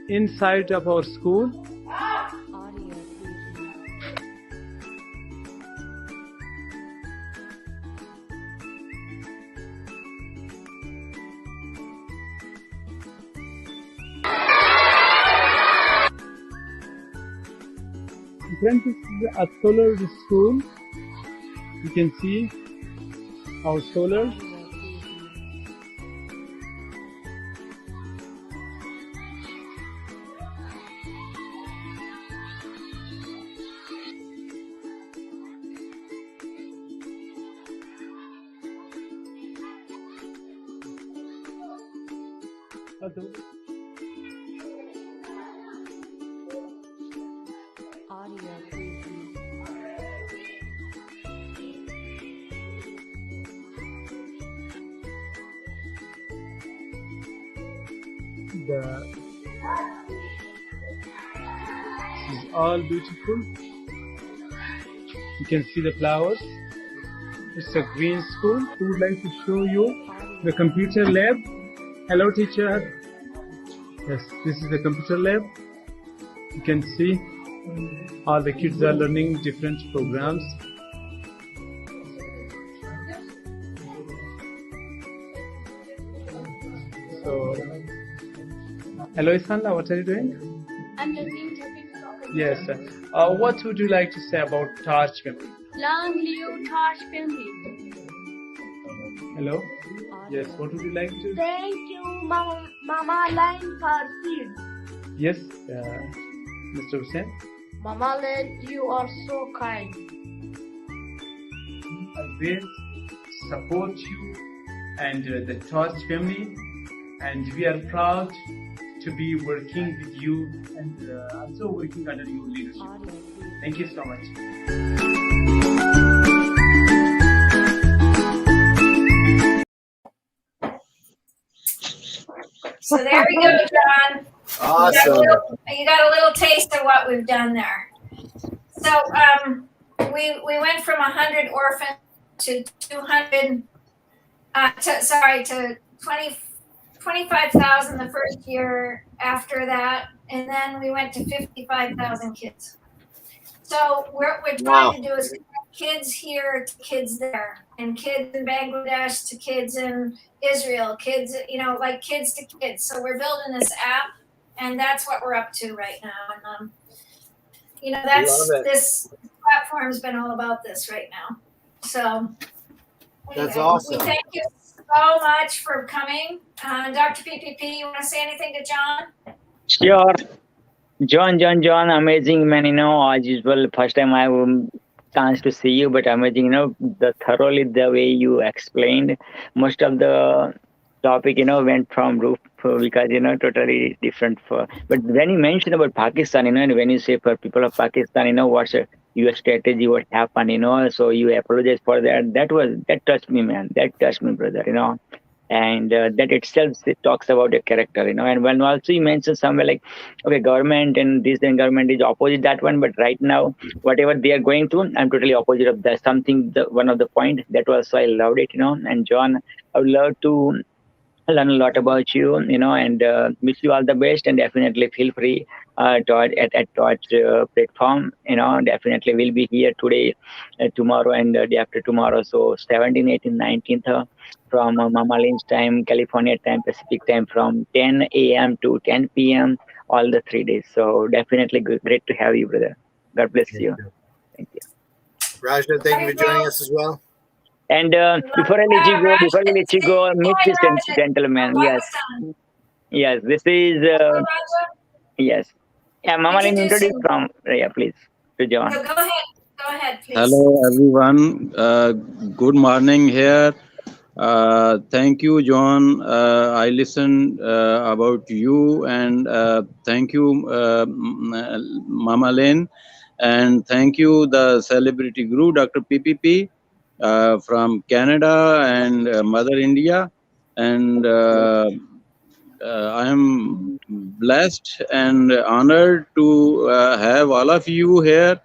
Inside of our school, friends, this is a solar school. You can see our solar. This is all beautiful. You can see the flowers. It's a green school. We would like to show you the computer lab. Hello, teacher. Yes, this is the computer lab. You can see all the kids are learning different programs. So, hello, Isanda, what are you doing? I'm listening to Yes, sir. What would you like to say about Torch family? Long live Torch family. Hello? Yes, what would you like to? Thank you, Mama Line for seeds. Yes, Mr. Hussain. Mama Line, you are so kind. Always support you and the Torch family, and we are proud to be working with you and also working under your leadership. Thank you so much. So there we go, John. Awesome. You got a little taste of what we've done there. So we went from 100 orphans to 200. To 25,000 the first year after that, and then we went to 55,000 kids. So what we're trying to do is connect kids here to kids there, and kids in Bangladesh to kids in Israel, kids, like kids to kids. So we're building this app, and that's what we're up to right now. And this platform's been all about this right now. So That's anyway, awesome. We thank you so much for coming. Dr. PPP, you want to say anything to John? Sure. John, amazing man, as usual. First time I have chance to see you, but amazing, thoroughly the way you explained. Most of the topic, went from roof because, totally different. But when you mentioned about Pakistan, and when you say for people of Pakistan, what's your strategy, what happened, so you apologize for that. That touched me, man. That touched me, brother, and that itself talks about your character, and when also you mentioned somewhere like, okay, government and this then government is opposite that one, but right now whatever they are going through, I'm totally opposite of that. One of the point that was, so I loved it, and John, I would love to learn a lot about you, and wish you all the best, and definitely feel free at Torch platform, definitely we'll be here today, tomorrow, and day after tomorrow, so 17, 18, 19th, from Mama Lynn's time, California time, Pacific time, from 10 a.m. to 10 p.m. all the 3 days. So definitely great to have you, brother. God bless you. Thank you. Raja, thank you for joining us as well. And before I let you go, meet this gentleman. Yes, this is yes. Yeah, Mama Lynn, introduce from please to John. Go ahead, please. Hello, everyone. Good morning here. Thank you, John. I listened about you, and thank you, Mama Lynn, and thank you, the celebrity guru, Dr. PPP, from Canada and Mother India, and I am blessed and honored to have all of you here,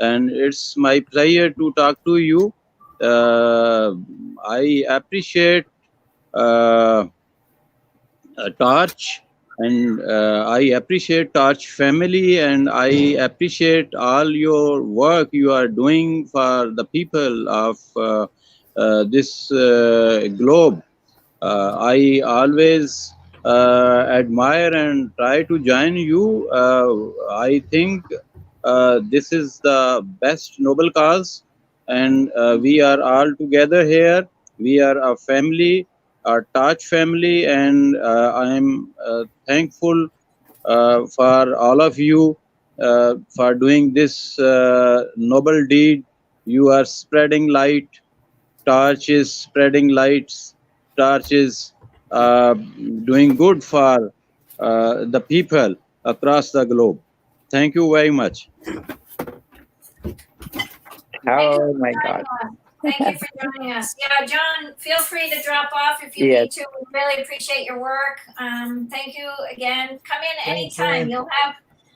and it's my pleasure to talk to you. I appreciate Torch, and I appreciate Torch family, and I appreciate all your work you are doing for the people of this globe. I always admire and try to join you. I think this is the best noble cause, and we are all together here. We are a family, a Torch family, and I am thankful for all of you for doing this noble deed. You are spreading light. Torch is spreading lights. Torch is doing good for the people across the globe. Thank you very much. Oh my God. Thank you for joining us. Yeah, John, feel free to drop off if you need to. We really appreciate your work. Thank you again. Come in anytime. You'll have,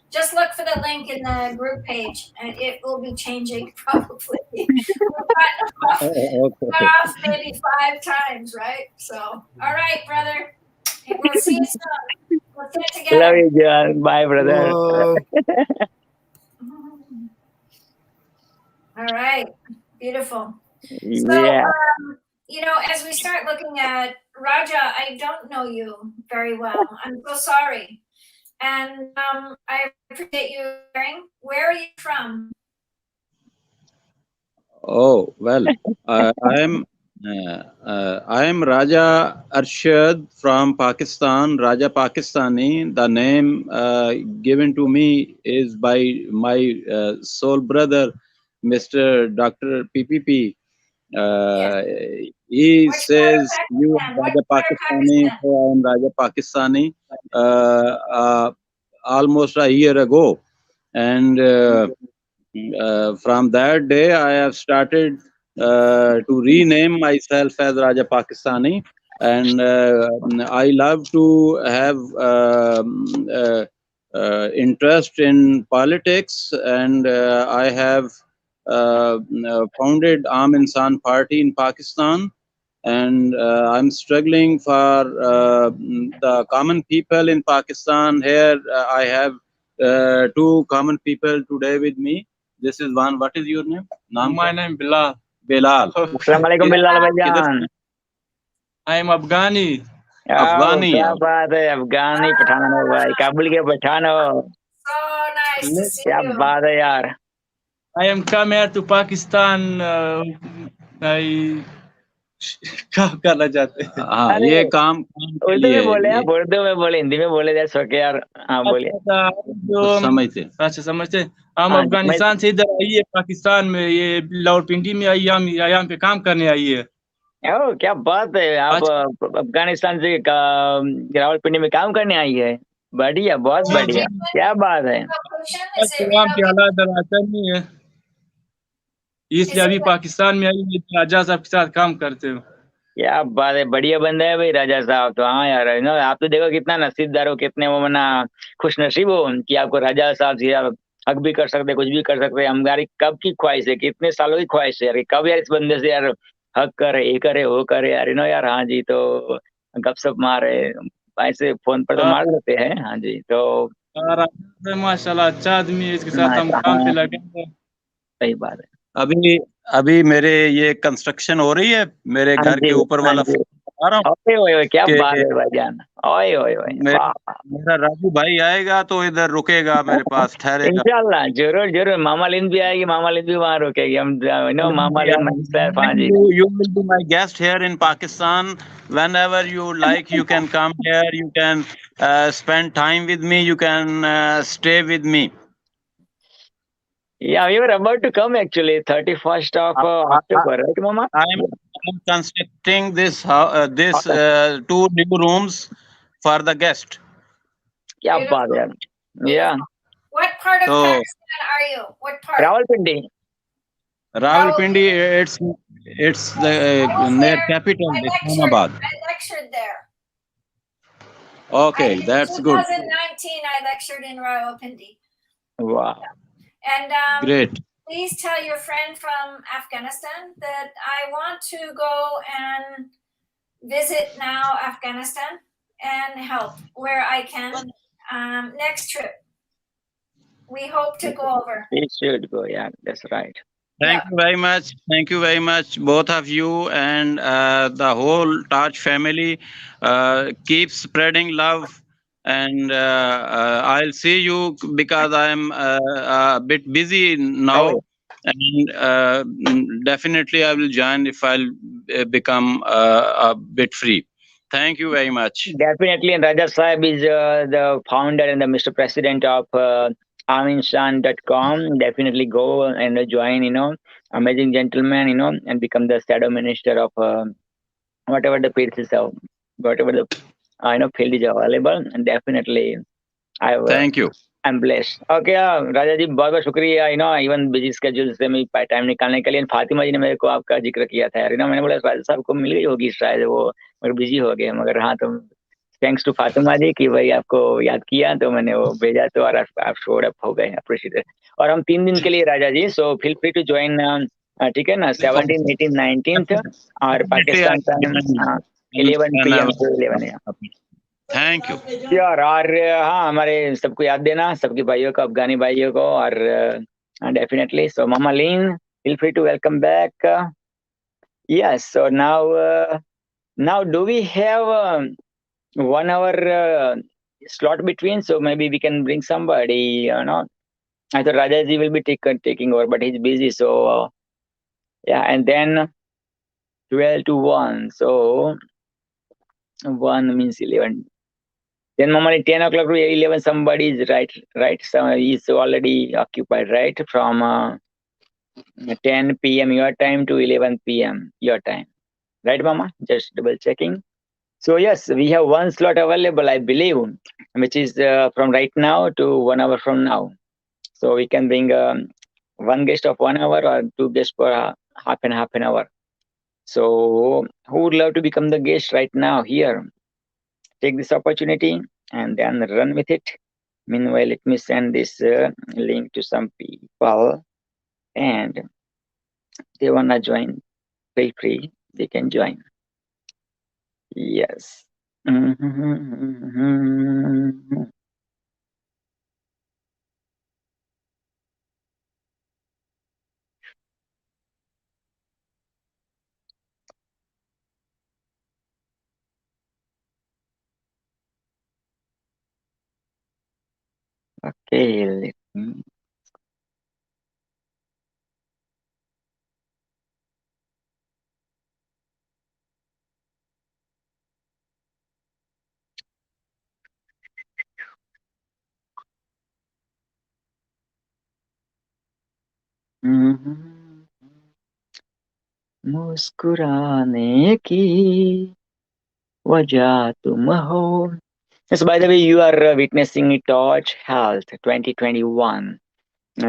just look for the link in the group page, and it will be changing probably. We've got off maybe 5 times, right? So, all right, brother. We'll see you soon. We'll get together. Love you, John. Bye, brother. All right. Beautiful. Yeah. So, as we start looking at Raja, I don't know you very well. I'm so sorry. And I appreciate you sharing. Where are you from? Oh, well, I am Raja Arshad from Pakistan, Raja Pakistani. The name given to me is by my soul brother, Mr. Dr. PPP. He Which part says, of "You Pakistan? are What Raja part of Pakistani, Pakistan? so I am Raja Pakistani." Almost a year ago, and from that day, I have started to rename myself as Raja Pakistani, and I love to have interest in politics, and I have founded Aam Insan Party in Pakistan, and I'm struggling for the common people in Pakistan. Here, I have two common people today with me. This is one. What is your name? Naam My kya? name Bilal. Bilal. Assalamualaikum Bilal Bhaijan. I am Afghani. Oh, Afghani. क्या बात है अफगानी पठान हो भाई, काबुल के पठान हो। So nice to see क्या you. बात है यार। I am come here to Pakistan. I क्या करना चाहते हैं? हाँ, अरे ये काम के उर्दू लिए में है बोले, ये। आप उर्दू में बोले, हिंदी में बोले, दैट्स ओके यार। हाँ बोलिए। अच्छा, कुछ समझते हैं। अच्छा समझते हैं। हम हाँ, अफगानिस्तान से इधर आई है पाकिस्तान में, ये रावलपिंडी में आई, हम यहाँ पे काम करने आई है। ओह क्या बात है, आप अफगानिस्तान से रावलपिंडी में काम करने आई है। बढ़िया, बहुत जी, बढ़िया, क्या बात है। Location, बस is it वहाँ के हालात relocated? जरा अच्छा नहीं है, Is इसलिए it अभी पाकिस्तान में आई है, राजा साहब के साथ काम करते हो। क्या बात है, बढ़िया बंदा है भाई राजा साहब तो। हाँ यार, नो आप तो देखो कितना नसीबदार हो, कितने वो मना खुश नसीब हो कि आपको राजा साहब से आप हक भी कर सकते, कुछ भी कर सकते। हमारी कब की ख्वाहिश है, कितने सालों की ख्वाहिश है यार, कि कब यार इस बंदे से यार हक करे, ये करे, वो करे यार, नो यार। हाँ जी, तो गपशप मारे, ऐसे फोन पर तो मार लेते हैं। हाँ जी, तो और माशाल्लाह अच्छा आदमी है, इसके साथ हम हाँ, काम पे लगे हैं। सही बात है। अभी अभी मेरे ये कंस्ट्रक्शन हो रही है, मेरे हाँ घर जी, के ऊपर हाँ वाला जी। फ्लोर आ रहा हूँ ओए ओए ओए, क्या कि बात है भाईजान, ओए ओए ओए, वाह। मेरा राजू भाई आएगा तो इधर रुकेगा, मेरे पास ठहरेगा। इंशाल्लाह जरूर जरूर, मामा लिन भी आएगी, मामा लिन भी वहाँ रुकेगी, हम नो मामा लिन myself, हाँ जी। You will be my guest here in Pakistan. Whenever you like, you can come here. You can spend time with me. You can stay with me. Yeah, we were about to come actually, 31st of October, right, Mama? I'm constructing this two new rooms for the guest. क्या बात है यार। Yeah, What part of So- Pakistan are you? What part? Rawalpindi. Rawalpindi, it's the I was near there. capital, I Islamabad. lectured there. Okay, that's good. 2019, I lectured in Rawalpindi. Wow. And Great. please tell your friend from Afghanistan that I want to go and visit now Afghanistan and help where I can. Next trip, we hope to go over. We should go, yeah, that's right. Thank you very much. Thank you very much, both of you, and the whole Taj family. Keep spreading love, and I'll see you because I'm a bit busy now, Oh, and definitely I will join if I'll become a bit free. Thank you very much. definitely, and Raja Saab is the founder and the Mr. President of aminshan.com. Definitely go and join, amazing gentleman, and become the shadow minister of whatever the fields is, whatever the field is available. And definitely, Thank you. I'm blessed. Okay, राजा जी बहुत बहुत शुक्रिया, even busy schedule से मैं time निकालने के लिए। फातिमा जी ने मेरे को आपका जिक्र किया था यार, मैंने बोला राजा साहब को मिल गई होगी शायद, वो मगर बिजी हो गए, मगर हाँ, तो थैंक्स टू फातिमा जी कि भाई आपको याद किया, तो मैंने वो भेजा, तो और आप शोड अप हो गए, अप्रिशिएट। और हम 3 दिन के लिए Raja ji, so feel free to join, ठीक है ना, 17, 18, 19 और Pakistan time 11 PM to 11 AM। Thank you. यार, और हाँ, हमारे सबको याद देना, सबके भाइयों को, अफगानी भाइयों को, और definitely, so mama lean, feel free to welcome back. Yes, so now do we have 1 hour slot between? So maybe we can bring somebody, I thought Rajaji will be taking over, but he's busy, so yeah, and then 12 to 1, so 1 means 11. Then normally 10 o'clock to 11, somebody is right. So he's already occupied, right? From 10 PM your time to 11 PM your time. Right, Mama? Just double checking. So yes, we have one slot available, I believe, which is from right now to 1 hour from now. So we can bring one guest of 1 hour or two guests per half an hour. So who would love to become the guest right now here? Take this opportunity and then run with it. Meanwhile, let me send this link to some people, and they wanna join. Feel free, they can join. Yes. Okay, let me. मुस्कुराने की वजह तुम हो. Yes, by the way, you are witnessing Torch Health 2021.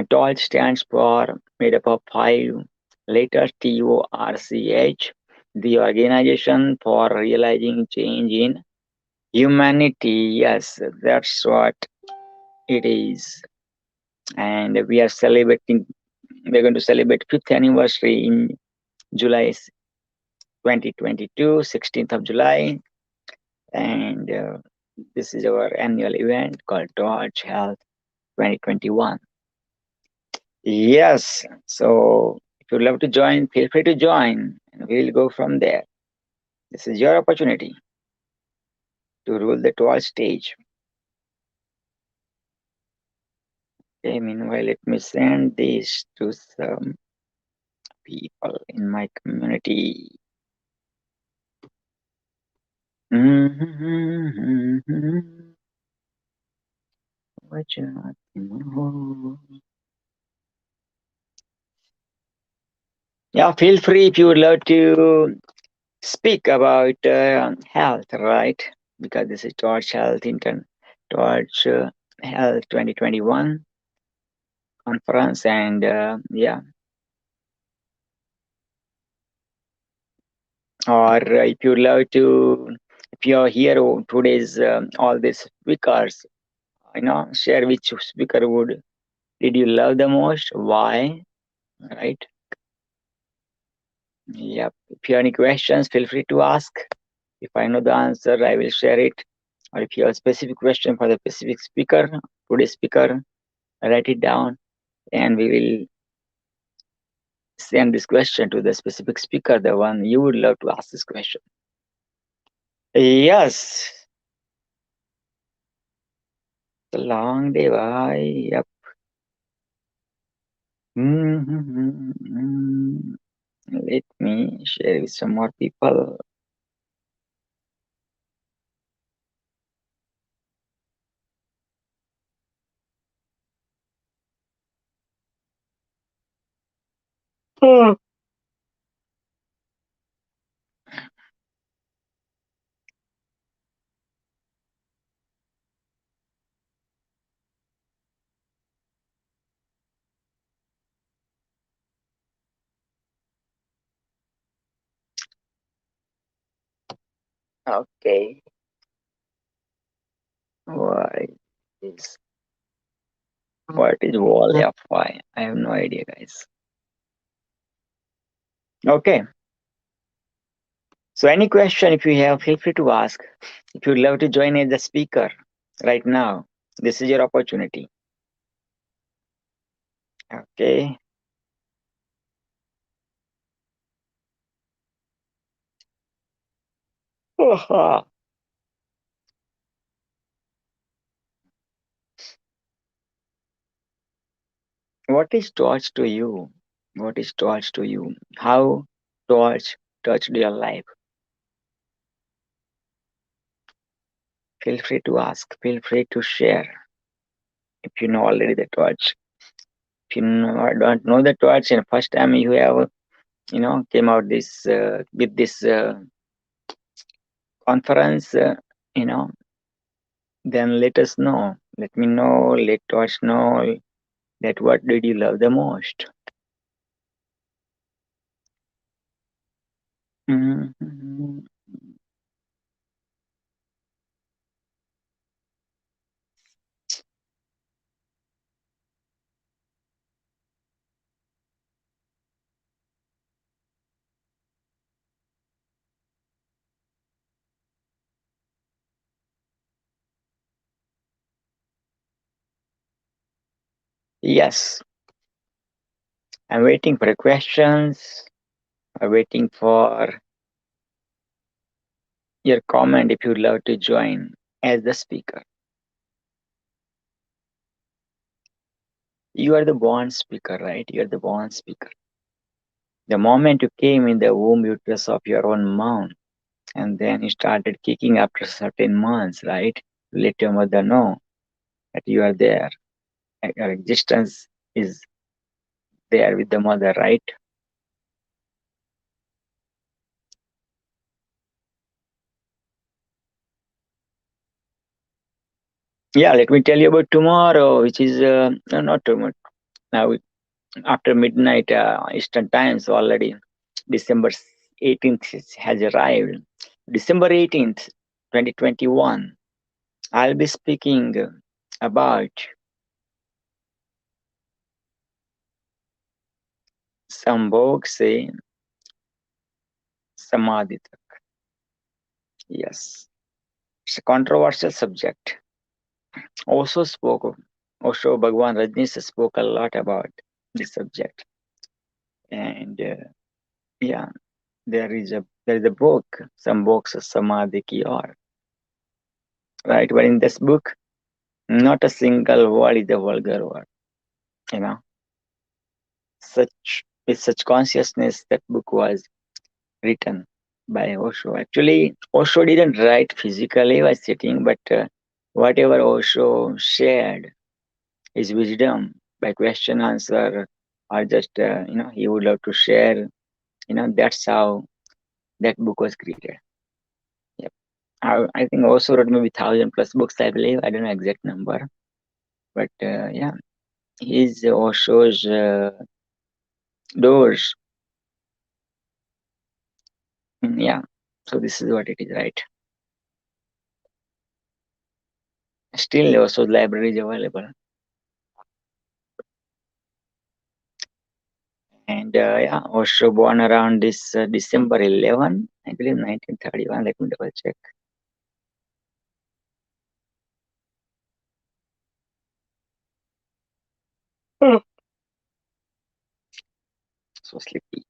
Torch stands for made up of 5 letters TORCH, the Organization for Realizing Change in Humanity. Yes, that's what it is. And we are celebrating, we're going to celebrate 5th anniversary in July 2022, 16th of July. And this is our annual event called Torch Health 2021. Yes, so if you'd love to join, feel free to join, and we'll go from there. This is your opportunity to rule the Torch stage. Okay, meanwhile, let me send this to some people in my community. Yeah, feel free if you would love to speak about health, right? Because this is Torch Health Torch Health 2021 conference, and yeah. Or if you love to, if you're here today's all these speakers, share which speaker did you love the most, why, right? Yep. If you have any questions, feel free to ask. If I know the answer, I will share it. Or if you have a specific question for the specific speaker, today's speaker, write it down, and we will send this question to the specific speaker, the one you would love to ask this question. Yes. It's a long day, bye. Yep. Let me share with some more people. Okay. Why is what is wall FY? I have no idea, guys. Okay. So any question if you have, feel free to ask. If you'd love to join as a speaker right now, this is your opportunity. Okay. What is torch to you? What is torch to you? How torch touched your life? Feel free to ask. Feel free to share. If you know already the torch. If you don't know the torch and first time you have came out this with this conference, then let us know. Let me know. Let us know that what did you love the most. Mhm. Yes, I'm waiting for questions. I'm waiting for your comment if you'd love to join as the speaker. You are the born speaker, right? You are the born speaker. The moment you came in the womb uterus of your own mom, and then you started kicking after certain months, right? Let your mother know that you are there. Your existence is there with the mother, right? Yeah, let me tell you about tomorrow, which is no, not tomorrow. Now, after midnight Eastern time, so already December 18th has arrived. December 18th, 2021, I'll be speaking about Sambhog se Samadhi tak. Yes, it's a controversial subject. Also Osho Bhagwan Rajneesh spoke a lot about this subject. And yeah, there is a book, Sambhog se Samadhi ki aur. Right, but in this book, not a single word is a vulgar word. Such with such consciousness, that book was written by Osho. Actually, Osho didn't write physically while sitting, but whatever Osho shared, his wisdom by question answer, or just he would love to share. That's how that book was created. Yep. I think Osho wrote maybe 1,000+ books. I believe, I don't know exact number, but yeah, his Osho's doors. Yeah. So this is what it is, right? Still, Osho's library is available. And yeah, Osho born around this December 11, I believe 1931. Let me double check. So sleepy.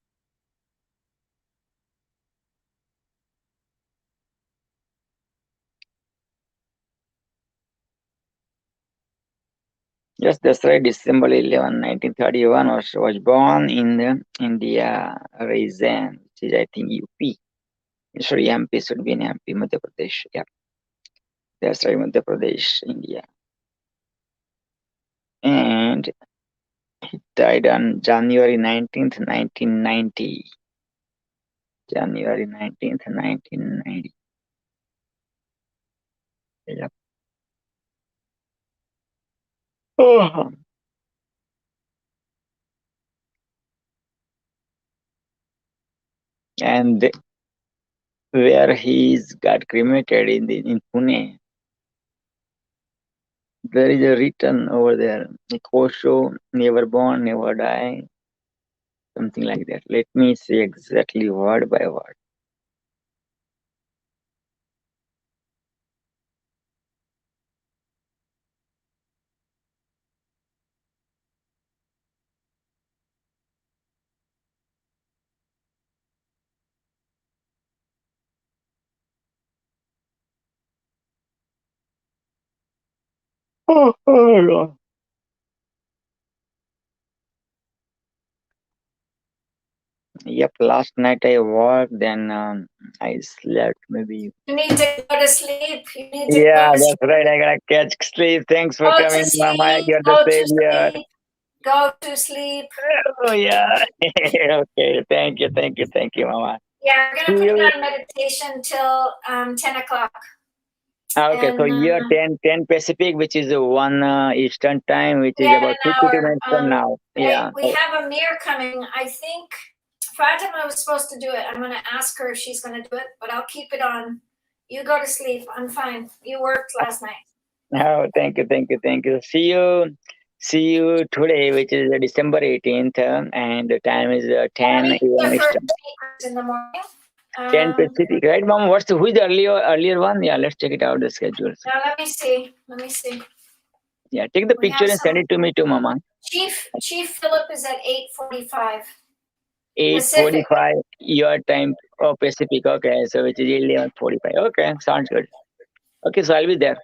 Yes, that's right. December 11, 1931. Osho was born in India, Raisin, which is, I think, UP. Sorry, MP should be in MP, Madhya Pradesh. Yeah, that's right, Madhya Pradesh, India. And he died on January 19th, 1990. January 19th, 1990. Yep. Oh. And where he's got cremated in Pune, there is a written over there, like Osho, never born, never die, something like that. Let me say exactly word by word. Oh God. Yep, last night I worked, then I slept maybe. You need to go to sleep. You need to Yeah, go to that's sleep. right. I gotta catch sleep. Thanks for Go to coming, Mama. sleep. You're the Go to savior. sleep. Go to sleep. Oh yeah. Okay. Thank you. Mama. Yeah, we're See gonna put you. it on meditation till 10 o'clock. Okay, so And you're 10 Pacific, which is 1 Eastern time, which is yeah, about an 52 hour. minutes from now. Yeah. We have a mirror coming. I think Fatima was supposed to do it. I'm gonna ask her if she's gonna do it, but I'll keep it on. You go to sleep. I'm fine. You worked last night. Oh, thank you. See you today, which is December 18th, and the time is 10 Meet the a.m. first Eastern. speakers in the morning. 10 Pacific, right, Mom? Who's the earlier one? Yeah, let's check it out, the schedules. Now let me see. Yeah, take the We picture have and send some- it to me too, Mama. Chief Philip is at 8:45. Pacific. 8:45 your time, Pacific. Okay, so which is 11:45. Okay, sounds good. Okay, so I'll be there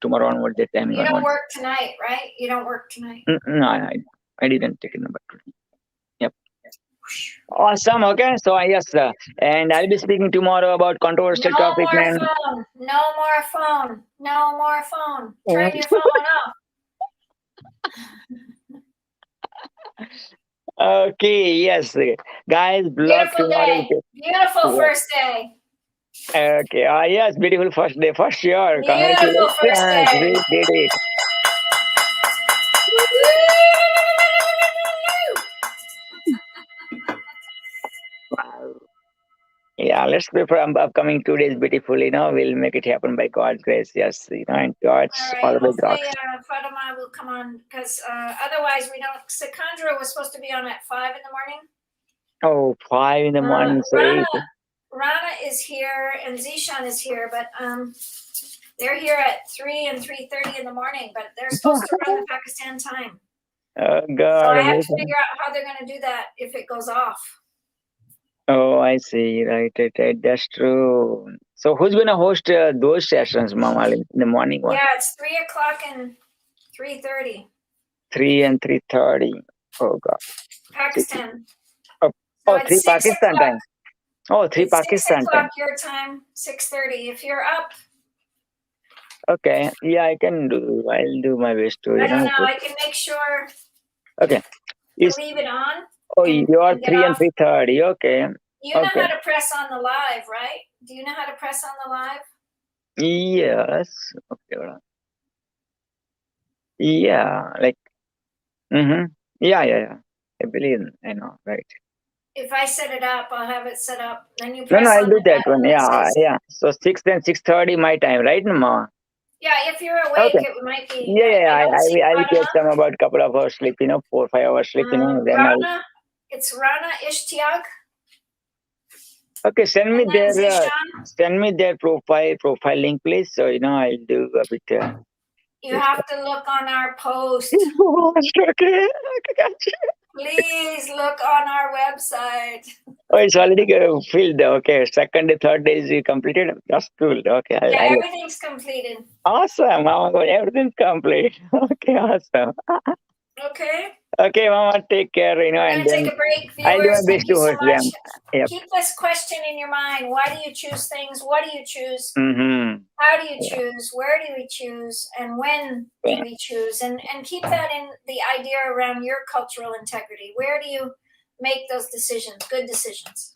tomorrow onward, that time. You don't work tonight, right? You don't work tonight. No, I didn't take a number today. Yep. Awesome. Okay, so yes, and I'll be speaking tomorrow about controversial No topic, more man. phone. No more phone. No more phone. Turn your phone off. Okay, yes, guys, blog Beautiful tomorrow. day. Beautiful Yeah. first day. Okay, yes, beautiful first day for sure. Beautiful first Congratulations, day. we did it. Wow. Yeah, let's pray for upcoming 2 days beautifully. We'll make it happen by God's grace. Yes, and God's All right. always Hopefully, rocks. Fatima will come on because otherwise we don't. Sikandra was supposed to be on at 5 in the morning. Oh, 5 in the morning, so 8. Rana is here and Zishan is here, but they're here at 3 and 3:30 in the morning. But they're supposed to run the Pakistan time. Oh, So God. I have to figure out how they're going to do that if it goes off. Oh, I see. Right. That's true. So who's going to host those sessions, Mama, in the morning one? Yeah, it's 3 o'clock and 3:30. 3 and 3:30. Oh, God. Pakistan. Oh, So 3 it's 6 Pakistan o'clock. time. Oh, 3 It's Pakistan 6 time. o'clock your time, 6:30. If you're up, Okay. Yeah, I can do. I'll do my best to, I don't know. I can make sure Okay. to Is- leave it on. Oh, and you're get 3 and off. 3:30. Okay. You know Okay. how to press on the live, right? Do you know how to press on the live? Yes. Okay. hold on. Yeah. Like. Mm-hmm. Yeah. I believe. I know. Right. If I set it up, I'll have it set up. Then you No, press I'll on do the that button one. that Yeah. says- Yeah. So 6 and 6:30 my time, right, Mama? Yeah, if you're awake, Okay. it might be. Yeah. I don't see I'll get Fatima. some about couple of hours sleep. 4 or 5 hours sleep. Then I'll. Rana, it's Rana Ishtiaq. Okay. Send me And then their. Zishan. Send me their profile link, please. So I'll do a bit. You have to look on our post. Okay. Gotcha. Please look on our website. Oh, it's already filled. Okay, second and third days you completed. That's cool. Okay, Yeah, I everything's completed. awesome, Mama. Everything's complete. Okay, awesome. Okay. Okay, Mama. Take care. We're And gonna take then a break, I'll do my viewers. best Thank to you so host them. much. Yep. Keep this question in your mind. Why do you choose things? What do you choose? Mm-hmm. How do you choose? Where do we choose? And when do we choose? And keep that in the idea around your cultural integrity. Where do you make those decisions? Good decisions.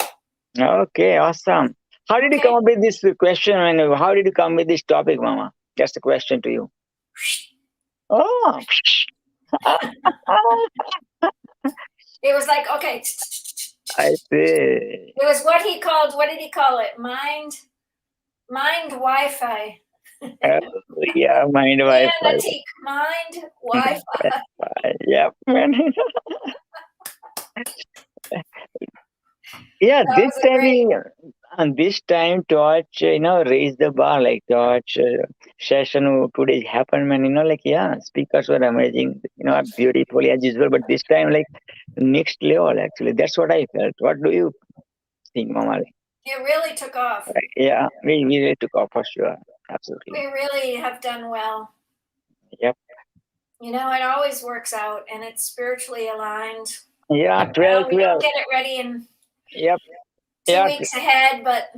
Okay, awesome. How did you come up with this question? And how did you come with this topic, Mama? Just a question to you. Oh. It was like, okay. I see. It was what he called, what did he call it? Mind Wi-Fi. Yeah, mind Yeah, Wi-Fi. Latik, mind Wi-Fi. Yep. Yeah, That this was a great- time, and this time, Torch, raised the bar. Like Torch session today happened, man. Speakers were amazing. Beautifully as usual. But this time, like next level. Actually, that's what I felt. What do you think, Mama? It really took off. Yeah, we really took off for sure. Absolutely. We really have done well. Yep. It always works out and it's spiritually aligned. Yeah, We 12. don't get it ready in Yep. 2 weeks ahead, but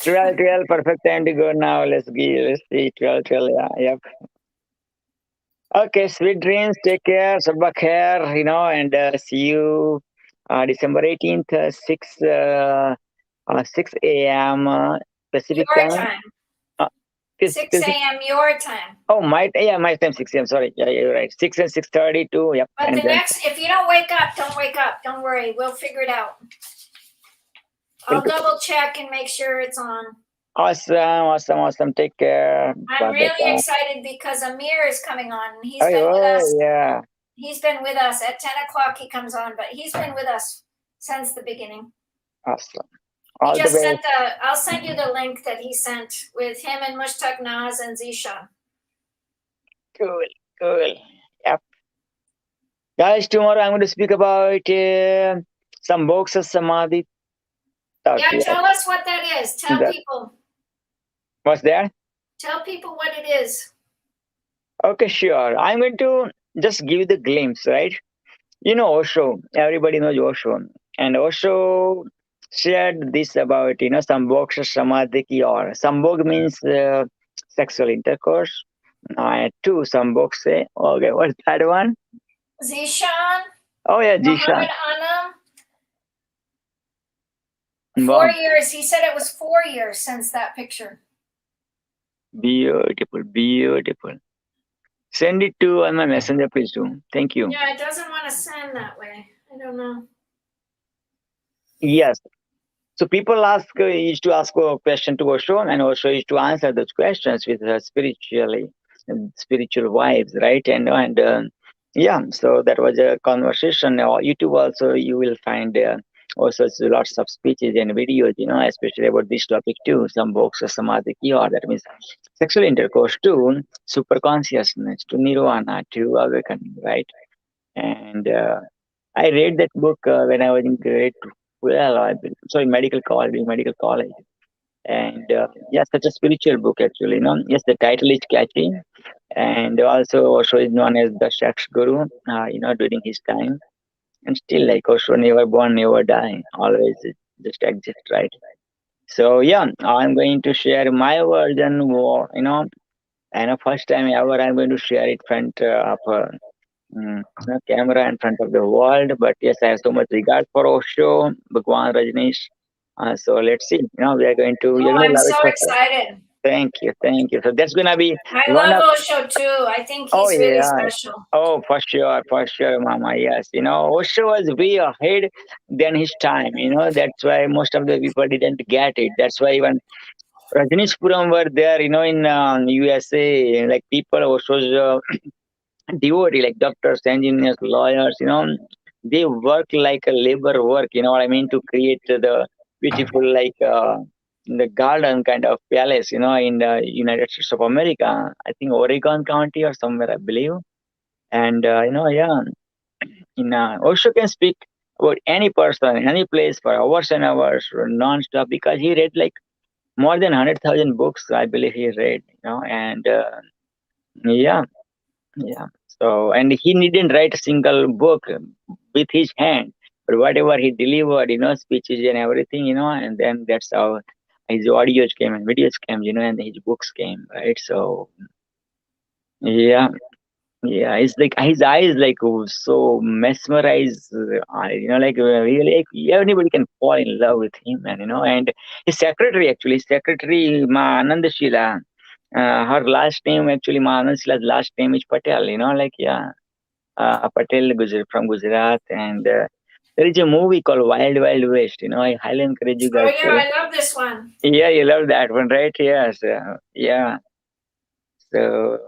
12, perfect time to go now. Let's see, 12, yeah, yep. Okay, sweet dreams. Take care. Sabba khair, and see you December 18th, 6 a.m. Pacific Your time. time, Uh, 6 a.m. your time. Oh, my time 6 a.m. Sorry. Yeah, you're right. 6 and 6:30 too. Yep. But And the then next, if you don't wake up, don't wake up. Don't worry, we'll figure it out. I'll double check and make sure it's on. awesome. Take care. I'm really excited because Amir is coming on. He's Oh, been with us. yeah. He's been with us at 10 o'clock. He comes on, but he's been with us since the beginning. Awesome. He All the just best. sent I'll send you the link that he sent with him and Mushtaq Naz and Zishan. Cool. Yep. Guys, tomorrow I'm going to speak about some books of Samadhi. Yeah, tell us what that is. Tell people. What's that? Tell people what it is. Okay, sure. I'm going to just give you the glimpse, right? Osho. Everybody knows Osho. And Osho shared this about, Sambhog Samadhi ki aur. Sambhog means sexual intercourse. Two, Sambhog se. Okay, what's that one? Zishan. Oh, yeah, Zishan. Muhammad Anam. 4 years. He said it was 4 years since that picture. Beautiful. Send it to on my messenger, please do. Thank you. Yeah, it doesn't want to send that way. I don't know. Yes. So people used to ask a question to Osho, and Osho used to answer those questions with spiritual vibes, right? And yeah, so that was a conversation. YouTube also, you will find also lots of speeches and videos, especially about this topic too. Some books, Samadhi ki aur, that means sexual intercourse to super consciousness, to nirvana, to awakening, right? And I read that book when I was in grade 12, medical college. And yeah, such a spiritual book actually, Yes, the title is catchy. And also Osho is known as the sex guru, during his time. And still, like Osho, never born, never die, always just exist, right? So yeah, I'm going to share my version, and first time ever I'm going to share it front of camera in front of the world. But yes, I have so much regard for Osho, Bhagwan Rajneesh. So let's see. We are going to. You're going I'm to love so it. excited. Thank you. So that's gonna be. I love Osho too. I think he's really special. Oh, for sure, Mama. Yes, Osho was way ahead than his time. That's why most of the people didn't get it. That's why even Rajneeshpuram were there. In USA, like people Osho's devotee, like doctors, engineers, lawyers, they work like a labor work, you know what I mean, to create the beautiful, like the garden kind of palace, in the United States of America. I think Oregon County or somewhere, I believe. And, yeah, Osho can speak about any person, any place for hours and hours, non-stop, because he read like more than 100,000 books, I believe he read, and yeah. So, and he didn't write a single book with his hand, but whatever he delivered, speeches and everything, and then that's how his audios came and videos came, and his books came, right? So, yeah, it's like his eyes, like so mesmerized, like really, like, anybody can fall in love with him, and his secretary, Ma Anand Sheila. Her last name actually, Ma Anand Sheila's last name is Patel, Patel from Gujarat, and there is a movie called Wild Wild West. I highly encourage you guys. Oh yeah, I love this one. Yeah, you love that one, right? Yes, yeah. So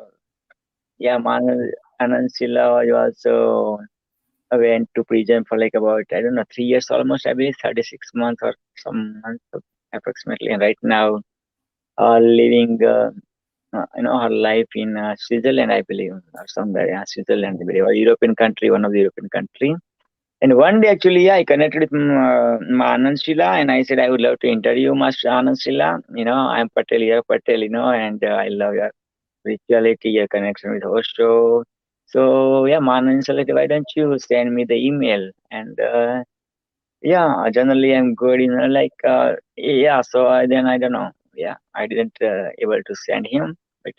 yeah, Anand Silla was also went to prison for like about, I don't know, 3 years almost, I believe, 36 months or some months approximately, and right now living. Her life in Switzerland, I believe, or somewhere, Switzerland, I believe, or European country, one of the European country. And one day, actually, I connected with Anand Sheila, and I said I would love to interview Master Anand Sheila. I'm Patel here, and I love your spirituality, your connection with Osho. So yeah, Anand Sheila, why don't you send me the email? And yeah, generally I'm good, like yeah. So then I don't know. Yeah, I didn't able to send him. But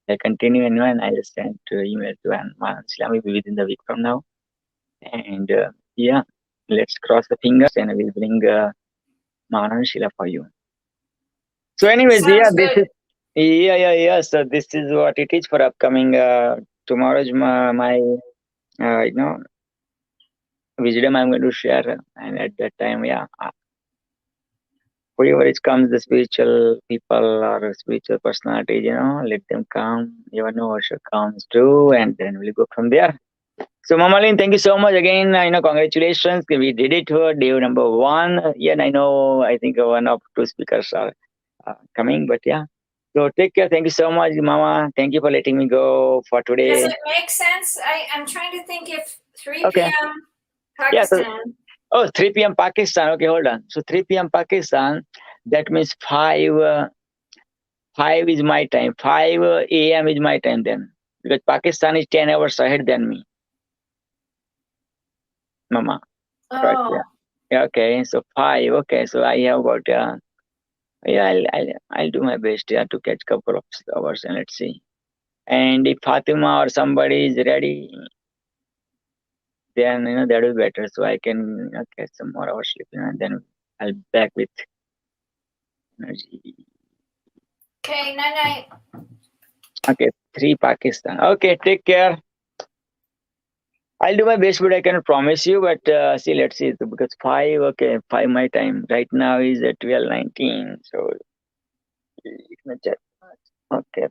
I continue and I'll send email to Manan Sheila maybe within the week from now. And yeah, let's cross the fingers and we'll bring Manan Sheila for you. So, anyways, yeah, Sounds this good. is yeah. So this is what it is for upcoming. Tomorrow's my you know wisdom I'm going to share, and at that time, yeah, wherever it comes, the spiritual people or spiritual personalities, let them come. You never know what comes too, and then we'll go from there. So, Mamalin, thank you so much again. Congratulations. We did it for day number one. Yeah, and I know, I think one of two speakers are coming, but yeah. So, take care. Thank you so much, Mama. Thank you for letting me go for Does today. it make sense? I'm trying to think if 3 Okay. p.m. Yeah. So, Pakistan. 3 p.m. Pakistan. Okay, hold on. So, 3 p.m. Pakistan, that means 5 is my time. 5 a.m. is my time then. Because Pakistan is 10 hours ahead than me, Mama. Right. Oh, Yeah, okay, so 5. Okay, so I have got yeah, I'll do my best, yeah, to catch couple of hours and let's see. And if Fatima or somebody is ready, then that will be better. So I can catch some more hours sleep, and then I'll back with energy. okay. Night night. Okay, 3 Pakistan. Okay, take care. I'll do my best, but I cannot promise you. But see, let's see. Because 5, okay, 5 my time right now is at 12:19. So okay,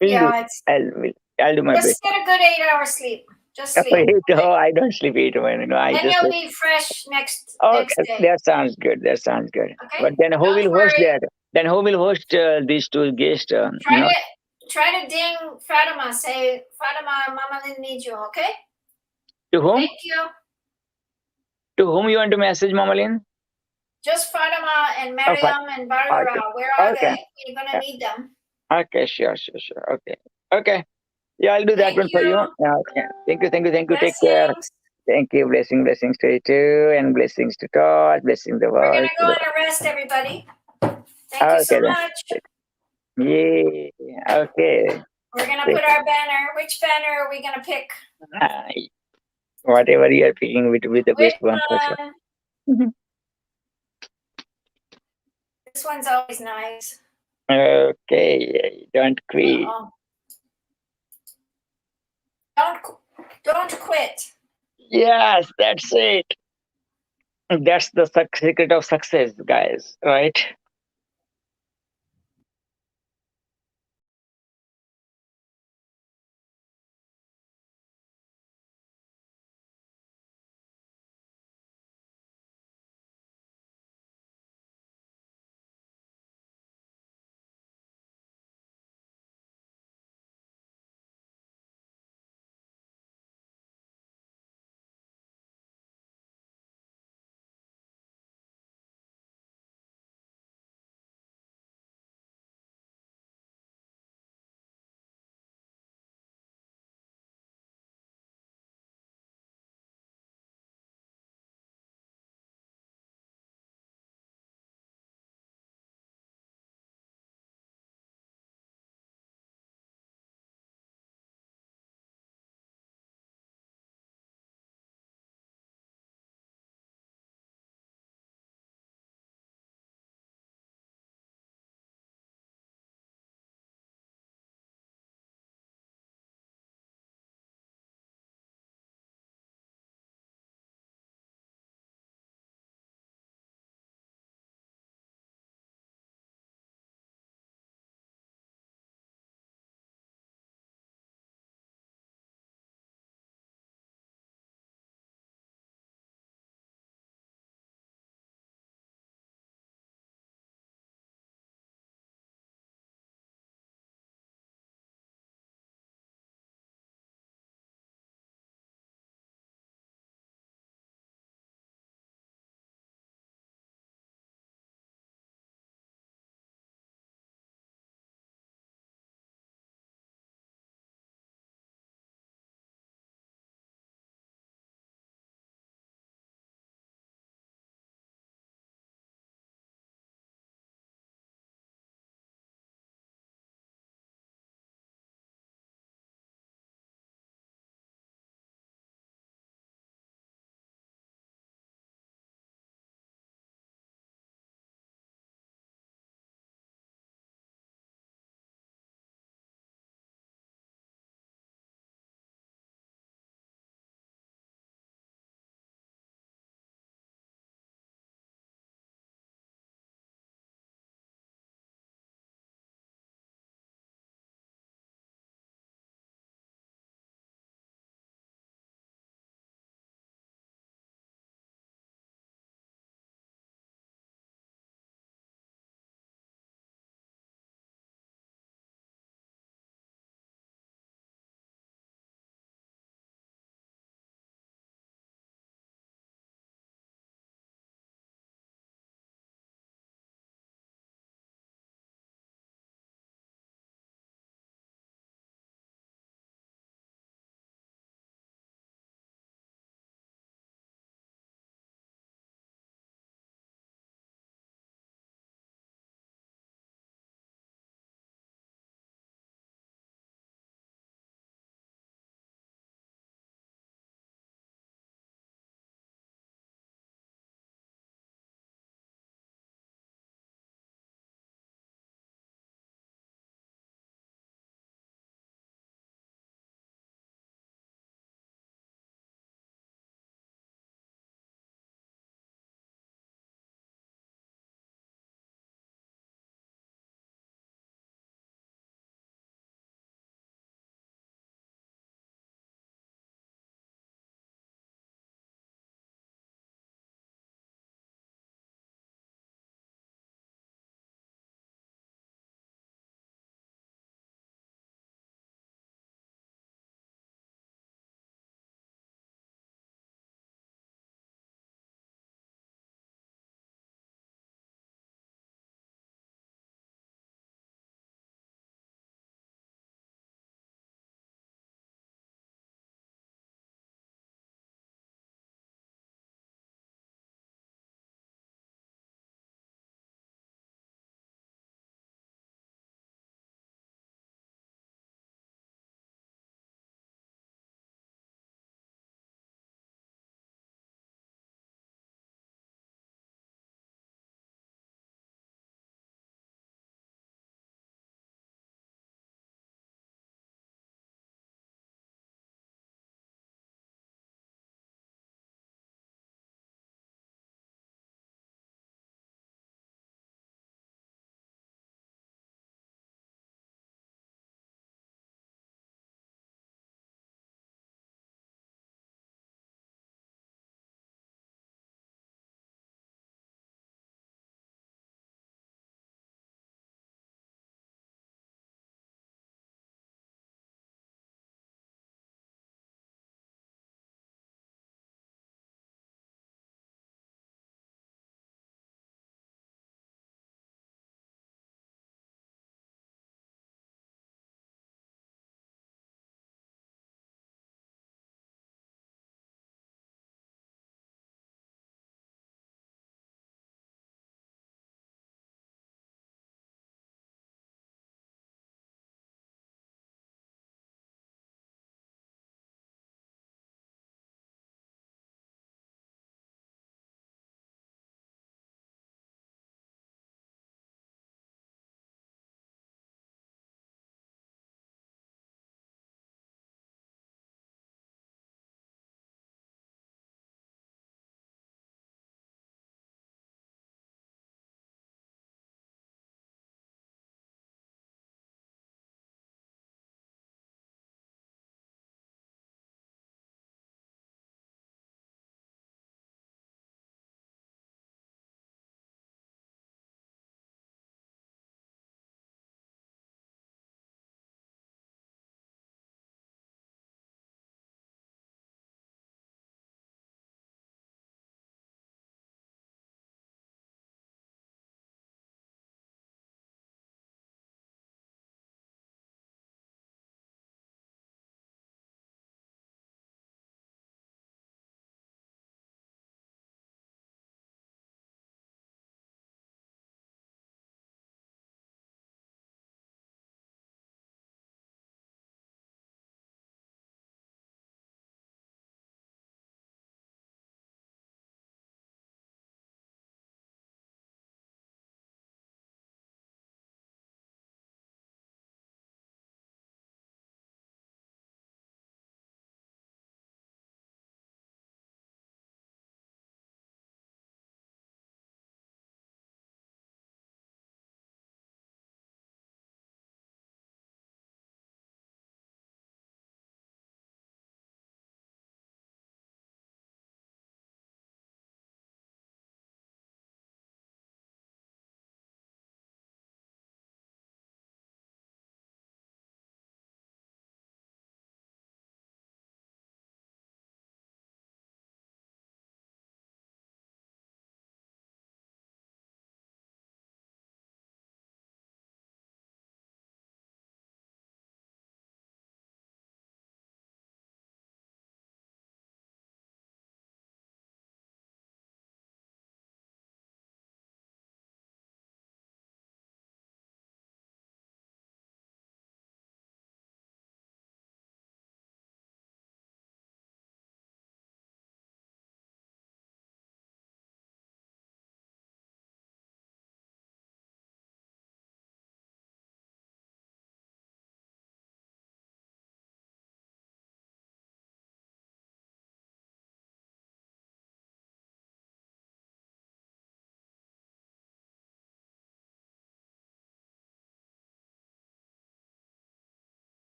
will do. Yeah, it's I'll do my best. just get a good 8 hour sleep. Just sleep. Oh, I don't sleep 8 I Then just you'll be fresh next okay. day. That sounds good. That sounds good. Okay. But then who Don't will host worry. that? Then who will host these two guests? Try to ding Fatima. Say, Fatima, Mama Lynn needs you. Okay. To whom? Thank you. To whom you want to message, Mamalin? Just Fatima and Mariam and Barira. Okay. Where are Okay. they? You're gonna need them. Okay. Sure. Okay. Okay. Yeah, I'll do that Thank one for you. you. Yeah, okay. Thank you. Take care. Blessings. Thank you. Blessings to you too, and blessings to God. Blessings the We're world. gonna go on a rest, everybody. Thank you so Okay then. much. Yeah. Okay. We're gonna put our banner. Which banner are we gonna pick? Whatever you are picking with the Which best one for sure. one? This one's always nice. Okay, don't quit. Uh-oh. Don't quit. Yes, that's it. That's the secret of success, guys, right?